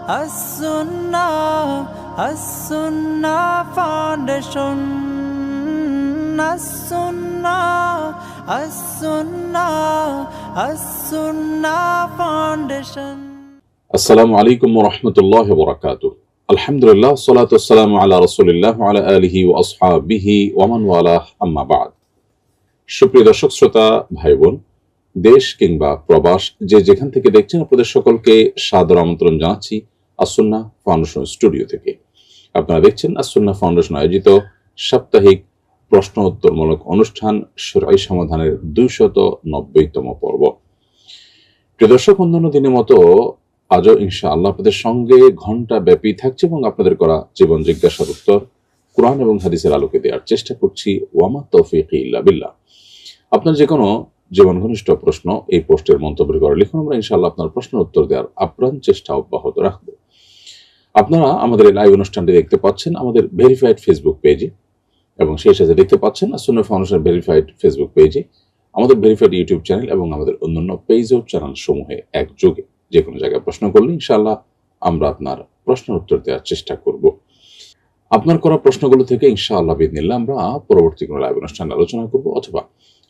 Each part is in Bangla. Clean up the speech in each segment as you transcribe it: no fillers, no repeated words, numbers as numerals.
as-sunnah foundation, as-sunnah foundation. আসসালামু আলাইকুম ওয়া রাহমাতুল্লাহি ওয়া বারাকাতুহু। আলহামদুলিল্লাহ, সালাতু ওয়াসসালামু আলা রাসূলিল্লাহ ওয়া আলা আলিহি ওয়া আসহাবিহি ওয়া মান ওয়ালাহ, আম্মা বা'দ। সুপ্রিয় দর্শক শ্রোতা ভাই বোন, দেশ কিংবা প্রবাস যে যেখান থেকে দেখছেন, আপনাদের সকলকে সাদর আমন্ত্রণ জানাচ্ছি আস-সুন্নাহ ফাউন্ডেশন স্টুডিও থেকে। আপনারা দেখছেন আস-সুন্নাহ ফাউন্ডেশন আয়োজিত সাপ্তাহিক প্রশ্ন উত্তরমূলক অনুষ্ঠান শরঈ সমাধানের 290তম পর্ব। প্রিয় দর্শক, অন্যান্য দিনের মতো আজও ইনশাআল্লাহ আপনাদের সঙ্গে ঘন্টা ব্যাপী থাকছে এবং আপনাদের করা জীবন জিজ্ঞাসার উত্তর কোরআন এবং হাদিসের আলোকে দেওয়ার চেষ্টা করছি। ওয়ামা তৌফিকি ইল্লা বিল্লাহ। আপনার যে কোনো জীবন ঘনিষ্ঠ প্রশ্ন এই পোস্টের মন্তব্যের করে লিখুন, আমরা ইনশাআল্লাহ আপনার প্রশ্নের উত্তর দেওয়ার আপ্রাণ চেষ্টা অব্যাহত রাখব। আপনারা আমাদের এই লাইভ অনুষ্ঠানটি দেখতে পাচ্ছেন আমাদের ভেরিফাইড ফেসবুক পেজে, এবং সেই সাথে দেখতে পাচ্ছেন আস-সুন্নাহ ফাউন্ডেশন ভেরিফাইড ফেসবুক পেজে, আমাদের ভেরিফাইড ইউটিউব চ্যানেল এবং আমাদের অন্যান্য পেজ ও চ্যানেল সমূহে একযোগে যে কোনো জায়গায় প্রশ্ন করলে ইনশাআল্লাহ আমরা আপনার প্রশ্নের উত্তর দেওয়ার চেষ্টা করব। আপনার করা প্রশ্নগুলো থেকে ইনশাআল্লাহ বিদিনিল্লাহ আমরা পরবর্তী কোনো লাইভ অনুষ্ঠানে আলোচনা করব, অথবা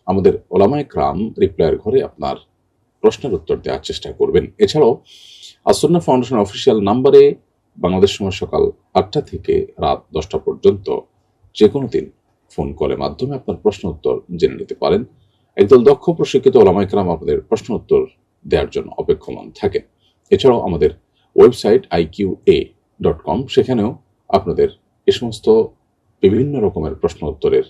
আমাদের ওলামায়ে কেরাম রিপ্লাইয়ের ঘরে আপনার প্রশ্নের উত্তর দেওয়ার চেষ্টা করবেন। এছাড়াও আস-সুন্নাহ ফাউন্ডেশন অফিসিয়াল নাম্বারে বাংলাদেশ সময় সকাল 8টা থেকে রাত 10টা পর্যন্ত যে কোনো দিন ফোন কলের মাধ্যমে আপনার প্রশ্ন উত্তর জেনে নিতে পারেন। একদল দক্ষ প্রশিক্ষিত ওলামায়ে কেরাম আপনাদের প্রশ্ন উত্তর দেওয়ার জন্য অপেক্ষমান থাকেন। এছাড়াও আমাদের ওয়েবসাইট iqa.com, সেখানেও আপনাদের এ সমস্ত বিভিন্ন রকমের প্রশ্ন উত্তরের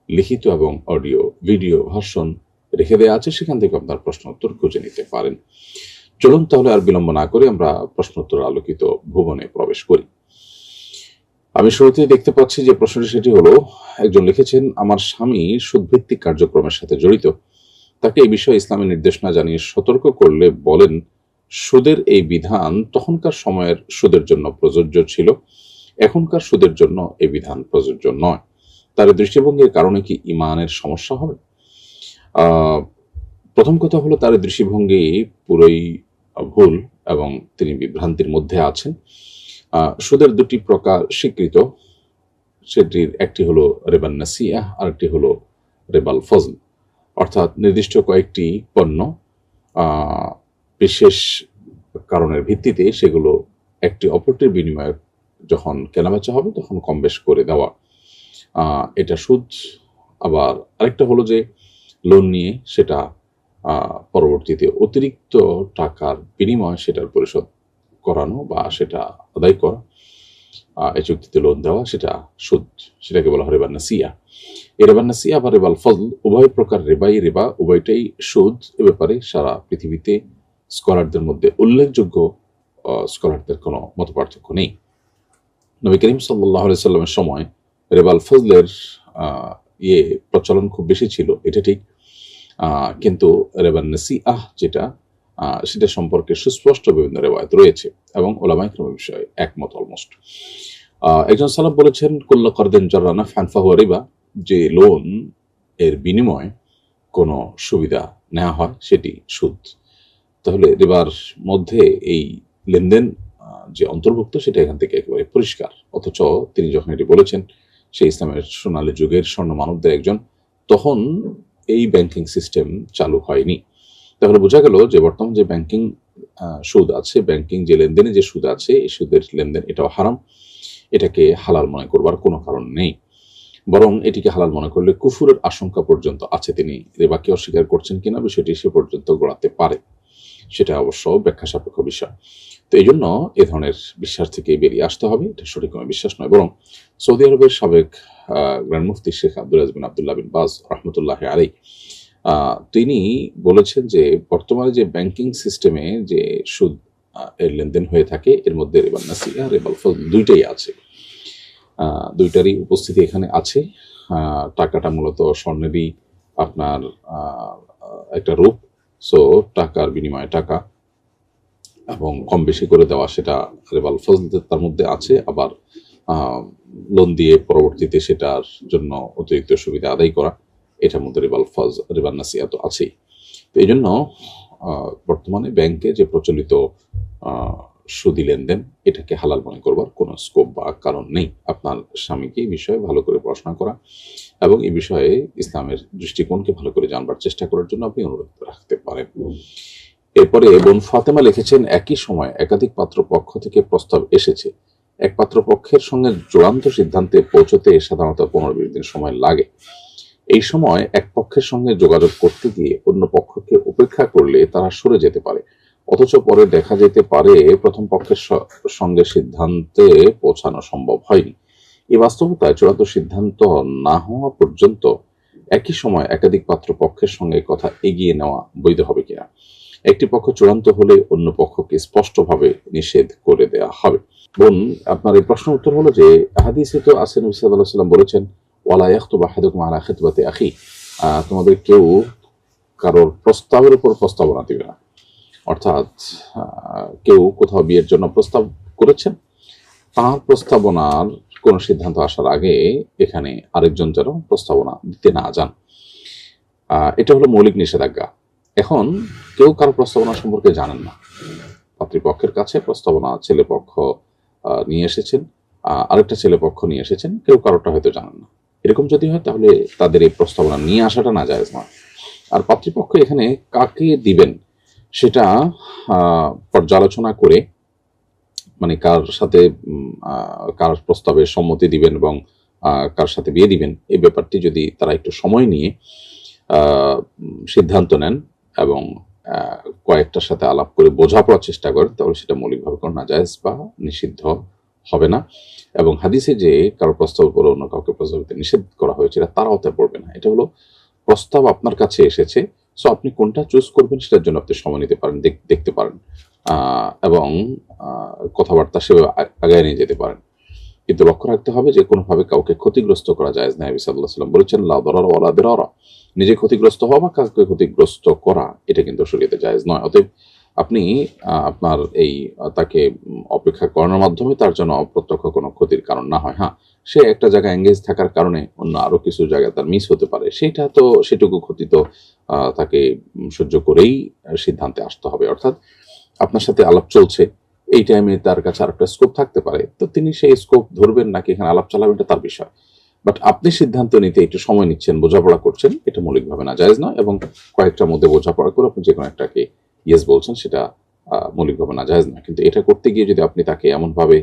লিখিত এবং অডিও ভিডিও ভার্সন রেখে দেওয়া আছে, সেখান থেকে আপনার প্রশ্ন উত্তর খুঁজে নিতে পারেন। চলুন তাহলে আর বিলম্ব না করে আমরা প্রশ্ন উত্তর আলোকিত ভুবনে প্রবেশ করি। আমি শুরুতেই দেখতে পাচ্ছি যে প্রশ্নটি সেটি হলো, একজন লিখেছেন, আমার স্বামী সুদভিত্তিক কার্যক্রমের সাথে জড়িত, তাকে এই বিষয়ে ইসলামের নির্দেশনা জানিয়ে সতর্ক করলে বলেন সুদের এই বিধান তখনকার সময়ের সুদের জন্য প্রযোজ্য ছিল, এখনকার সুদের জন্য এই বিধান প্রযোজ্য নয়। তার দৃষ্টিভঙ্গির কারণে কি ঈমানের সমস্যা হবে? প্রথম কথা হলো, তার দৃষ্টিভঙ্গি পুরোই ভুল এবং তিনি বিভ্রান্তির মধ্যে আছেন। সুদের দুটি প্রকার স্বীকৃত, সেটির একটি হলো রিবান নাসিআহ, আর একটি হলো রিবাল ফজল। অর্থাৎ নির্দিষ্ট কয়েকটি পণ্য বিশেষ কারণের ভিত্তিতে সেগুলো একটি অপরটির বিনিময়ে যখন কেনাবেচা হবে তখন কম বেশ করে দেওয়া, এটা সুদ। আবার আরেকটা হলো যে লোন নিয়ে সেটা পরবর্তীতে অতিরিক্ত টাকার বিনিময়ে সেটার পরিশোধ করানো বা সেটা আদায় করা, এই চুক্তিতে লোন দেওয়া, সেটা সুদ, সেটাকে বলা হয় রিবান নাসিআহ। এই রিবান নাসিআহ বা রিবাল ফজল উভয় প্রকার রিবা, উভয়টাই সুদ। এ ব্যাপারে সারা পৃথিবীতে স্কলারদের মধ্যে উল্লেখযোগ্য স্কলারদের কোনো মতপার্থক্য নেই। নবী করিম সাল্লাল্লাহু আলাইহি সাল্লামের সময় রিবাল ফজলের প্রচলন খুব বেশি ছিল, এটা ঠিক, কিন্তু রিবান নাসিআহ যেটা সেটা সম্পর্কে সুস্পষ্ট বিভিন্ন রিওয়ায়াত রয়েছে এবং উলামায়ে কেরাম বিষয়ে একমত অলমোস্ট। একজন সালাফ বলেছেন, কুল্লু কারদিন জাররা নাফআন ফাহুয়া রিবা, যে লোন এর বিনিময়ে কোনো সুবিধা নেওয়া হয় সেটি সুদ। তাহলে রিবার মধ্যে এই লেনদেন যে অন্তর্ভুক্ত সেটা এখান থেকে একেবারে পরিষ্কার। অথচ তিনি যখন এটি বলেছেন, সেই ইসলামের সোনালী যুগের স্বর্ণ মানবদের একজন, তখন এই ব্যাংকিং সিস্টেম চালু হয়নি। তাহলে বোঝা গেল যে বর্তমান যে ব্যাংকিং সুদ আছে, ব্যাংকিং যে লেনদেনে যে সুদ আছে, এই সুদের লেনদেন এটাও হারাম। এটাকে হালাল মনে করবার কোনো কারণ নেই, বরং এটিকে হালাল মনে করলে কুফুরের আশঙ্কা পর্যন্ত আছে। তিনি রিবাকে অস্বীকার করছেন কিনা বিষয়টি সে পর্যন্ত গড়াতে পারে, সেটা অবশ্য ব্যাখ্যা সাপেক্ষ বিষয়। তো এই জন্য এ ধরনের বিশ্বাস থেকে বেরিয়ে আসতে হবে, এটা সঠিক কোনো বিশ্বাস নয়। বরং সৌদি আরবের সাবেক গ্র্যান্ড মুফতি শেখ আব্দুল আজিজ বিন আব্দুল্লাহ বিন বাজ রহমতুল্লাহ আলাইহি তিনি বলেছেন যে বর্তমানে যে ব্যাংকিং সিস্টেমে যে সুদ এর লেনদেন হয়ে থাকে, এর মধ্যে রিবান নাসিআহ রিবাল ফজল দুইটাই আছে, দুইটারই উপস্থিতি এখানে আছে। টাকাটা মূলত স্বর্ণেরই আপনার একটা রূপ, সো টাকার বিনিময়ে টাকা এবং কম বেশি করে দেওয়া, সেটা রিবাল ফজল তার মধ্যে আছে। আবার লোন দিয়ে পরবর্তীতে সেটার জন্য অতিরিক্ত সুবিধা আদায় করা, এটার মধ্যে রিবান নাসিআহ তো আছেই। তো এই জন্য বর্তমানে ব্যাংকে যে প্রচলিত সুদি লেনদেন এটাকে হালাল মনে করবার কোনো স্কোপ বা কারণ নেই। আপনার স্বামীকে এই বিষয়ে ভালো করে পড়াশোনা করা এবং এই বিষয়ে ইসলামের দৃষ্টিকোণকে ভালো করে জানবার চেষ্টা করার জন্য আপনি অনুরোধ রাখতে পারেন। এরপরে বোন ফাতেমা লিখেছেন, একই সময় একাধিক পাত্রপক্ষ থেকে প্রস্তাব এসেছে। এক পাত্রপক্ষের সঙ্গে চূড়ান্ত সিদ্ধান্তে পৌঁছতে সাধারণত 15-20 দিন সময় লাগে। এই সময় এক পক্ষের সঙ্গে যোগাযোগ করতে গিয়ে অন্য পক্ষকে উপেক্ষা করলে তারা সরে যেতে পারে, অথচ পরে দেখা যেতে পারে প্রথম পক্ষের সঙ্গে সিদ্ধান্তে পৌঁছানো সম্ভব হয়নি। এই বাস্তবতায় চূড়ান্ত সিদ্ধান্ত না হওয়া পর্যন্ত একই সময় একাধিক পাত্রপক্ষের সঙ্গে কথা এগিয়ে নেওয়া বৈধ হবে কিনা। একটি পক্ষ চূড়ান্ত হলে অন্য পক্ষকে স্পষ্টভাবে নিষেধ করে দেওয়া হবে। বোন, আপনার এই প্রশ্ন উত্তর হলো যে হাদিসে তো আছে, নবী সাল্লাল্লাহু আলাইহি ওয়াসাল্লাম বলেছেন, ওয়ালা ইয়াখতুব আহাদুকুম আলা খিতবাতি আখি, তোমাদের কেউ কারোর প্রস্তাবের উপর প্রস্তাবনা দিবে না। অর্থাৎ কেউ কোথাও বিয়ের জন্য প্রস্তাব করেছেন, তার প্রস্তাবনার কোন সিদ্ধান্ত আসার আগে এখানে আরেকজন যেন প্রস্তাবনা দিতে না যান। এটা হলো মৌলিক নিষেধাজ্ঞা। এখন কেউ কারো প্রস্তাবনা সম্পর্কে জানেন না, পাত্রীপক্ষের কাছে প্রস্তাবনা ছেলেপক্ষ নিয়ে এসেছেন, আরেকটা ছেলেপক্ষ নিয়ে এসেছেন, কেউ কারোটা হয়তো জানেন না। এরকম যদি হয় তাহলে তাদের এই প্রস্তাবনা নিয়ে আসাটা না জায়েজ নয়। আর পাত্রীপক্ষ এখানে কাকে দিবেন সেটা পর্যালোচনা করে, মানে কার সাথে কার প্রস্তাবে সম্মতি দিবেন এবং কার সাথে বিয়ে দিবেন, এই ব্যাপারটি যদি তারা একটু সময় নিয়ে সিদ্ধান্ত নেন এবং কয়েকটার সাথে আলাপ করে বোঝাপড়ার চেষ্টা করেন, তাহলে সেটা মৌলিকভাবে কোনো নাজায়েজ বা নিষিদ্ধ হবে না। এবং হাদিসে যে কারো প্রস্তাবের উপর অন্য কাউকে প্রস্তাব দিতে নিষেধ করা হয়েছে এটা তার আওতায় পড়বে না। এটা হলো প্রস্তাব আপনার কাছে এসেছে, সো আপনি কোনটা চুজ করবেন সেটার জন্য আপনি সময় নিতে পারেন, দেখতে পারেন এবং কথাবার্তা সেভাবে আগায় নিয়ে যেতে পারেন। কিন্তু লক্ষ্য রাখতে হবে যে কোনোভাবে কাউকে ক্ষতিগ্রস্ত করা জায়েজ না। নবী সাল্লাল্লাহু আলাইহি ওয়াসাল্লাম বলেছেন, লা দারারা ওয়ালা দিরারা, নিজে ক্ষতিগ্রস্ত হওয়া বা কাউকে ক্ষতিগ্রস্ত করা এটা কিন্তু শরীয়তে জায়েজ নয়। অতএব আপনি আপনার এই তাকে অপেক্ষা করানোর মাধ্যমে তার জন্য অপ্রত্যক্ষ কোনো ক্ষতির কারণ না হয়। হ্যাঁ, সে একটা জায়গায় এঙ্গেজ থাকার কারণে অন্য আরো কিছু জায়গায় তার মিস হতে পারে, সেটা তো সেটুকু ক্ষতি তো তাকে সহ্য করেই সিদ্ধান্তে আসতে হবে। অর্থাৎ আপনার সাথে আলাপ চলছে, এই টাইমে তার কাছে আরেকটা স্কোপ থাকতে পারে, তো তিনি সেই স্কোপ ধরবেন নাকি এখানে আলাপ চালাবেন এটা তার বিষয়। বাট আপনি সিদ্ধান্ত নিতে একটু সময় নিচ্ছেন, বোঝাপড়া করছেন, এটা মৌলিকভাবে নাজায়েজ নয়। এবং কয়েকটার মধ্যে বোঝাপড়া করে আপনি যে কোনো একটাকে ইয়েস বলছেন, সেটা মৌলিকভাবে নাজায়েজ নয়। কিন্তু এটা করতে গিয়ে যদি আপনি তাকে এমনভাবে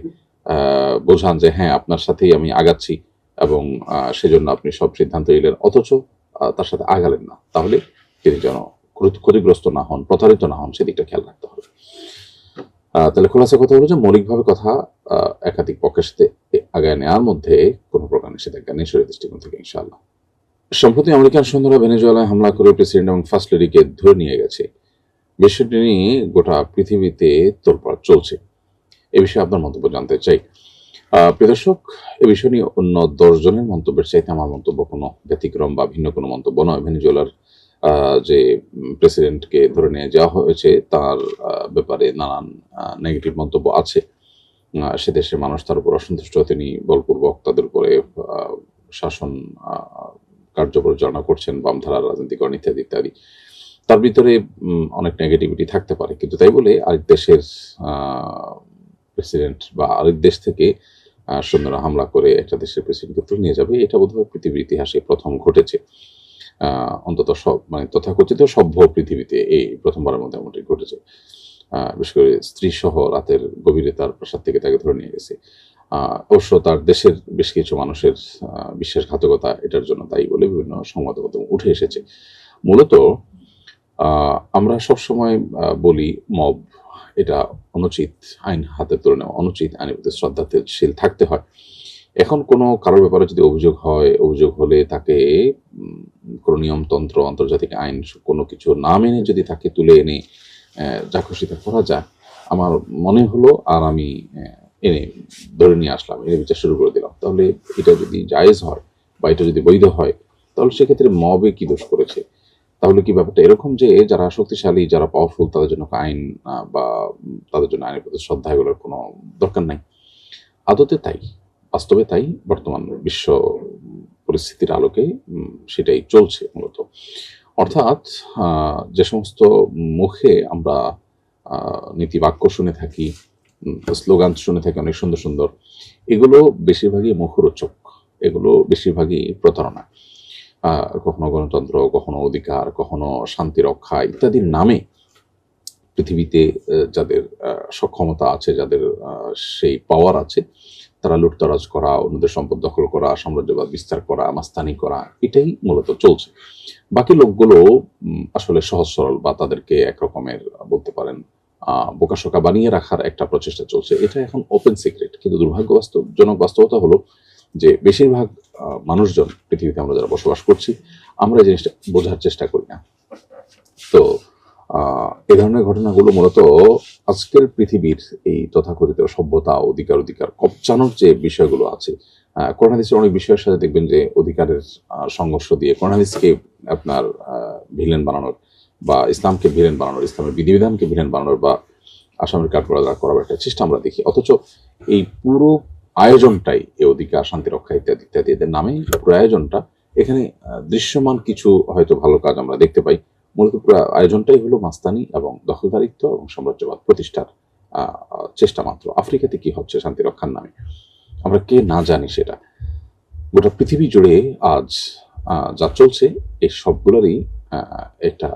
বোঝান যে হ্যাঁ আপনার সাথেই আমি আগাচ্ছি এবং সেজন্য আপনি সব সিদ্ধান্ত নিলেন, অথচ তার সাথে আগালেন না, তাহলে তিনি যেন ক্ষতিগ্রস্ত না হন, প্রতারিত না হন, সেদিকটা খেয়াল রাখতে হবে। তাহলে খোলাসা কথা হলো যে মৌলিকভাবে কথা একাধিক পক্ষের সাথে আগায় নেওয়ার মধ্যে কোনো প্রকার নিষেধাজ্ঞা নেই শরীয়তের দৃষ্টিকোণ থেকে, ইনশাআল্লাহ। সম্প্রতি আমেরিকান সৈন্যরা ভেনেজুয়েলায় হামলা করে প্রেসিডেন্ট এবং ফার্স্ট লেডিকে ধরে নিয়ে গেছে। বিষয়টি নিয়ে গোটা পৃথিবীতে তোলপাড় চলছে। এ বিষয়ে আপনার মন্তব্য জানতে চাই। প্রিয় দর্শক, এ বিষয় নিয়ে অন্য 10 জনের মন্তব্যের চাইতে আমার মন্তব্য কোনো ব্যতিক্রম বা ভিন্ন কোনো মন্তব্য নয়। ভেনেজুয়েলার যে প্রেসিডেন্টকে ধরে নিয়ে যাওয়া হয়েছে তার ব্যাপারে নানান নেগেটিভ মন্তব্য আছে। সে দেশের মানুষ তার উপর অসন্তুষ্ট, তিনি বলপূর্বক তাদের উপরে শাসন কার্য পরিচালনা করছেন, বামধারার রাজনীতিকরণ ইত্যাদি ইত্যাদি। তার ভিতরে অনেক নেগেটিভিটি থাকতে পারে, কিন্তু তাই বলে আরেক দেশের প্রেসিডেন্ট বা আরেক দেশ থেকে সৈন্যরা হামলা করে একটা দেশের প্রেসিডেন্টকে তুলে নিয়ে যাবে, এটা বোধহয় পৃথিবীর ইতিহাসে প্রথম ঘটেছে। অন্তত সব মানে তথাকথিত সভ্য পৃথিবীতে এই প্রথমবারের মধ্যে এমনটি ঘটেছে। বিশেষ করে স্ত্রী সহ রাতের গভীরে তার প্রাসাদ থেকে তাকে ধরে নিয়ে গেছে। অবশ্য তার দেশের বেশ কিছু মানুষের বিশ্বাসঘাতকতা এটার জন্য দায়ী বলে বিভিন্ন সংবাদ মাধ্যমে উঠে এসেছে। মূলত আমরা সবসময় বলি মব এটা অনুচিত, আইন হাতে তুলে নেওয়া অনুচিত, আইনের প্রতি শ্রদ্ধাশীল থাকতে হয়। এখন কোনো কারোর ব্যাপারে যদি অভিযোগ হয়, অভিযোগ হলে তাকে কোনো নিয়মতন্ত্র, আন্তর্জাতিক আইন কোনো কিছু না মেনে যদি তাকে তুলে এনে যা খুশি তা করা যায়, আমার মনে হলো আর আমি এনে ধরে নিয়ে আসলাম, এনে বিচার শুরু করে দিলাম, তাহলে এটা যদি জায়েজ হয় বা এটা যদি বৈধ হয়, তাহলে সেক্ষেত্রে মবে কি দোষ করেছে? তাহলে কি ব্যাপারটা এরকম যে যারা শক্তিশালী, যারা পাওয়ারফুল, তাদের জন্য আইন বা তাদের জন্য আইনের প্রতি শ্রদ্ধা এগুলোর কোনো দরকার নাই? আদতে তাই, বাস্তবে তাই। বর্তমান বিশ্ব পরিস্থিতির আলোকে সেটাই চলছে মূলত। অর্থাৎ যে সমস্ত মুখে আমরা নীতিবাক্য শুনে থাকি স্লোগান শুনে থাকি অনেক সুন্দর সুন্দর, এগুলো বেশিরভাগই মুখরোচক, এগুলো বেশিরভাগই প্রতারণা। কখনো গণতন্ত্র, কখনো অধিকার, কখনো শান্তি রক্ষা ইত্যাদির নামে পৃথিবীতে যাদের সক্ষমতা আছে, যাদের সেই পাওয়ার আছে, তারা লুটতরাজ করা, অন্যদের সম্পদ দখল করা, সাম্রাজ্যবাদ বিস্তার করা, মাস্তানি করা, এটাই মূলত চলছে। বাকি লোকগুলো আসলে সহজ সরল বা তাদেরকে একরকমের বলতে পারেন বোকাশোকা বানিয়ে রাখার একটা প্রচেষ্টা চলছে। এটা এখন ওপেন সিক্রেট। কিন্তু দুর্ভাগ্যজনক বাস্তবতা হলো যে বেশিরভাগ মানুষজন পৃথিবীতে আমরা যারা বসবাস করছি, আমরা এই জিনিসটা বোঝার চেষ্টা করি না। তো এই ধরনের ঘটনাগুলো মূলত আজকের পৃথিবীর এই তথাকথিত সভ্যতা, অধিকার কবচানোর যে বিষয়গুলো আছে, কোরআন হাদিসের অনেক বিষয়ের সাথে দেখবেন যে অধিকারের সংঘর্ষ দিয়ে কোরআন হাদিসকে আপনার ভিলেন বানানোর বা ইসলামকে ভিলেন বানানোর, ইসলামের বিধিবিধানকে ভিলেন বানানোর বা আসামের কাঠগড়া করার একটা চেষ্টা আমরা দেখি। অথচ এই পুরো আয়োজনটাই এই অধিকার, শান্তি রক্ষা ইত্যাদি ইত্যাদি এদের নামে পুরো আয়োজনটা, এখানে দৃশ্যমান কিছু হয়তো ভালো কাজ আমরা দেখতে পাই। মূলত পুরো আয়োজনটাই হলো মাস্তানি এবং দখলদারিত্ব এবং সাম্রাজ্যবাদ প্রতিষ্ঠার চেষ্টা মাত্র। আফ্রিকাতে কি হচ্ছে শান্তি রক্ষার নামে, আমরা কে না জানি সেটা। গোটা পৃথিবী জুড়ে আজ যা চলছে এই সবগুলোরই একটা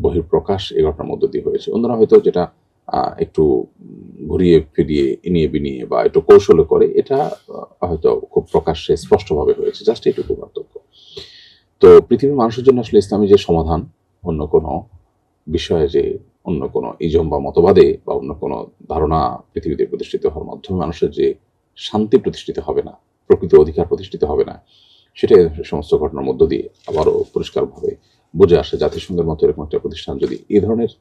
বহিঃপ্রকাশ এই ঘটনার মধ্য দিয়ে হয়েছে। অন্যরা হয়তো যেটা একটু ঘুরিয়ে ফিরিয়ে ইনিয়ে বিনিয়ে বা একটু কৌশলে করে, এটা হয়তো খুব প্রকাশ্যে স্পষ্টভাবে হয়েছে। জাস্ট এইটুকু পার্থক্য। তো পৃথিবীর মানুষের জন্য আসলে ইসলামী যে সমাধান, অন্য কোনো বিষয়ে যে অন্য কোনো ইজম বা মতবাদে বা অন্য কোনো ধারণা পৃথিবীতে প্রতিষ্ঠিত হওয়ার মাধ্যমে মানুষের যে শান্তি প্রতিষ্ঠিত হবে না, প্রকৃত অধিকার প্রতিষ্ঠিত হবে না, সেটা সমস্ত ঘটনার মধ্য দিয়ে আবারও পরিষ্কারভাবে বুঝে আসে। জাতিসংঘের মতো এরকম একটা প্রতিষ্ঠান যদি এই ধরনের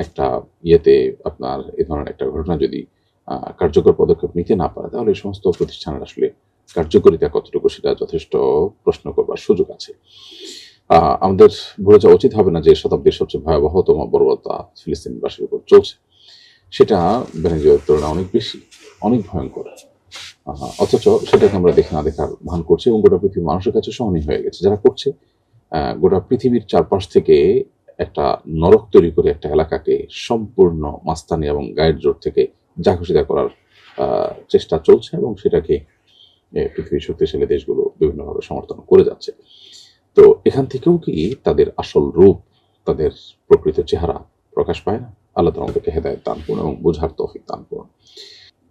একটা ইয়েতে আপনার এই ধরনের একটা ঘটনা যদি কার্যকর পদক্ষেপ নিতে না পারে, তাহলে এই সমস্ত প্রতিষ্ঠানের আসলে কার্যকরিতা কতটুকু সেটা যথেষ্ট প্রশ্ন করবার সুযোগ আছে। আমাদের ভুলে যাওয়া উচিত হবে না যে শতাব্দীর সবচেয়ে ভয়াবহতম বর্বরতা ফিলিস্তিনবাসীর উপর চলছে, সেটা ভেনেজুয়েলার তুলনায় অনেক বেশি, অনেক ভয়ঙ্কর। অথচ সেটাকে আমরা দেখে না দেখার ভান করছি এবং গোটা পৃথিবীর মানুষের কাছে সহনীয় হয়ে গেছে। যারা করছে গোটা পৃথিবীর চারপাশ থেকে একটা নরক তৈরি করে একটা এলাকাকে সম্পূর্ণ মাস্তানি এবং গায়ের জোর থেকে যা খুশি তা করার চেষ্টা চলছে এবং সেটাকে পৃথিবীর শক্তিশালী দেশগুলো বিভিন্নভাবে সমর্থন করে যাচ্ছে। তো এখান থেকেও কি তাদের আসল রূপ, তাদের প্রকৃত চেহারা প্রকাশ পায় না? আল্লাহ তাআলা আমাদেরকে হেদায়েত দান করুন এবং বোঝার তৌফিক দান করুন।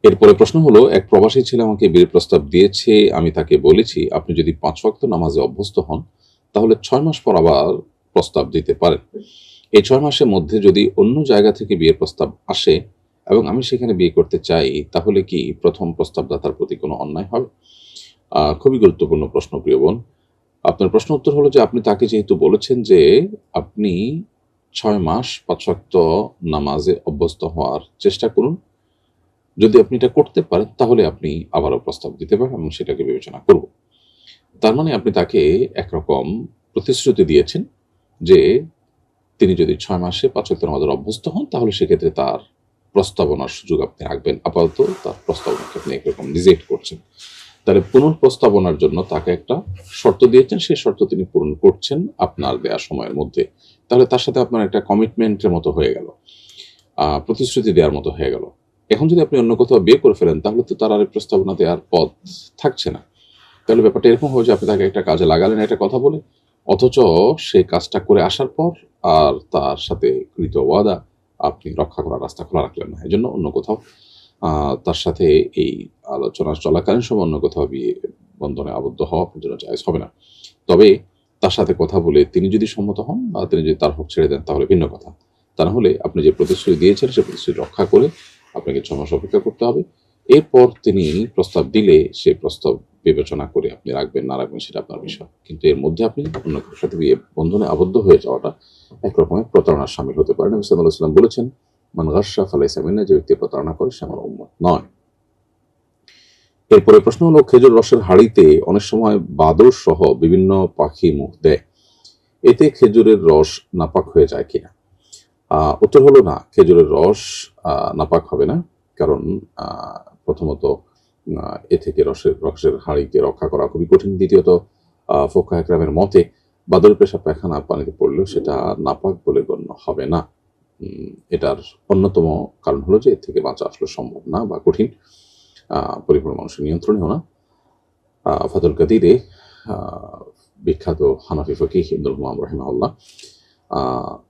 এরপরে প্রশ্ন হলো, এক প্রবাসী ছেলে আমাকে বিয়ের প্রস্তাব দিয়েছে। আমি তাকে বলেছি, আপনি যদি 5 ওয়াক্ত নামাজে অভ্যস্ত হন তাহলে 6 মাস পর আবার প্রস্তাব দিতে পারেন। এই 6 মাসের মধ্যে যদি অন্য জায়গা থেকে বিয়ের প্রস্তাব আসে এবং আমি সেখানে বিয়ে করতে চাই, তাহলে কি প্রথম প্রস্তাবদাতার প্রতি কোনো অন্যায় হবে? খুবই গুরুত্বপূর্ণ প্রশ্ন প্রিয় বোন। আপনার প্রশ্ন উত্তর হলো যে আপনি তাকে যেহেতু বলেছেন যে আপনি 6 মাস 5 ওয়াক্ত নামাজে অভ্যস্ত হওয়ার চেষ্টা করুন, যদি আপনি এটা করতে পারেন তাহলে আপনি আবারও প্রস্তাব দিতে পারেন এবং সেটাকে বিবেচনা করব। তার মানে আপনি তাকে একরকম প্রতিশ্রুতি দিয়েছেন যে তিনি যদি 6 মাসে 5 ওয়াক্ত নামাজের অভ্যস্ত হন তাহলে সেক্ষেত্রে তার প্রস্তাবনার সুযোগ আপনি রাখবেন। আপাতত তার প্রস্তাবনাকে আপনি একরকম রিজেক্ট করছেন। তাহলে পুনঃপ্রস্তাবনার জন্য তাকে একটা শর্ত দিয়েছেন, সেই শর্ত তিনি পূরণ করছেন আপনার দেওয়া সময়ের মধ্যে। তাহলে তার সাথে আপনার একটা কমিটমেন্টের মতো হয়ে গেল, প্রতিশ্রুতি দেওয়ার মতো হয়ে গেল। এখন যদি আপনি অন্য কোথাও বিয়ে করে ফেলেন তাহলে তো তার আর প্রস্তাবনা দেওয়ার পথ থাকছে না। তাহলে ব্যাপারটা এরকম হবে যে আপনি তাকে একটা কাজে লাগালেন একটা কথা বলে, অথচ সেই কাজটা করে আসার পর আর তার সাথে কৃত ওয়াদা আপনি রক্ষা করার রাস্তা খোলা রাখলেন না। এই জন্য অন্য কোথাও তার সাথে এই আলোচনা চলাকালীন সময় অন্য কোথাও বিয়ে বন্ধনে আবদ্ধ হওয়া আপনার জন্য জায়েজ হবে না। তবে তার সাথে কথা বলে তিনি যদি সম্মত হন বা তিনি যদি তার হক ছেড়ে দেন তাহলে ভিন্ন কথা। তা না হলে আপনি যে প্রতিশ্রুতি দিয়েছেন সেই প্রতিশ্রুতি রক্ষা করে আপনাকে 6 মাস অপেক্ষা করতে হবে। এরপর তিনি প্রস্তাব দিলে সেই প্রস্তাব বিবেচনা করে আপনি রাখবেন না রাখবেন সেটা আপনার বিষয়। কিন্তু এর মধ্যে আপনি অন্য কারোর সাথে বিয়ে বন্ধনে আবদ্ধ হয়ে যাওয়াটা একরকমের প্রতারণার শামিল হতে পারে। নবী সাল্লাল্লাহু আলাইহি ওয়াসাল্লাম বলেছেন, মান গাশশা ফালাইসা মিন্না, যে ব্যক্তি প্রতারণা করে সে আমার উম্মত নয়। এরপরে প্রশ্ন হলো, খেজুর রসের হাঁড়িতে অনেক সময় বাদর সহ বিভিন্ন পাখি মুখ দেয়, এতে খেজুরের রস নাপাক হয়ে যায় কিনা? উত্তর হলো না, খেজুরের রস নাপাক হবে না। কারণ প্রথমত এ থেকে রসের হাঁড়িকে রক্ষা করা খুবই কঠিন। দ্বিতীয়ত ফুকাহা একরামের মতে বাদর পেশাব পায়খানা পানিতে পড়লেও সেটা নাপাক বলে গণ্য হবে না। এটার অন্যতম কারণ হলো যে এর থেকে বাঁচা আসলে সম্ভব না বা কঠিন, পরিপূর্ণ মানুষের নিয়ন্ত্রণেও না। ফাতুল কাদিরে বিখ্যাত হানাফি ফকিহ ইবনুল হুমাম রাহিমাহুল্লাহ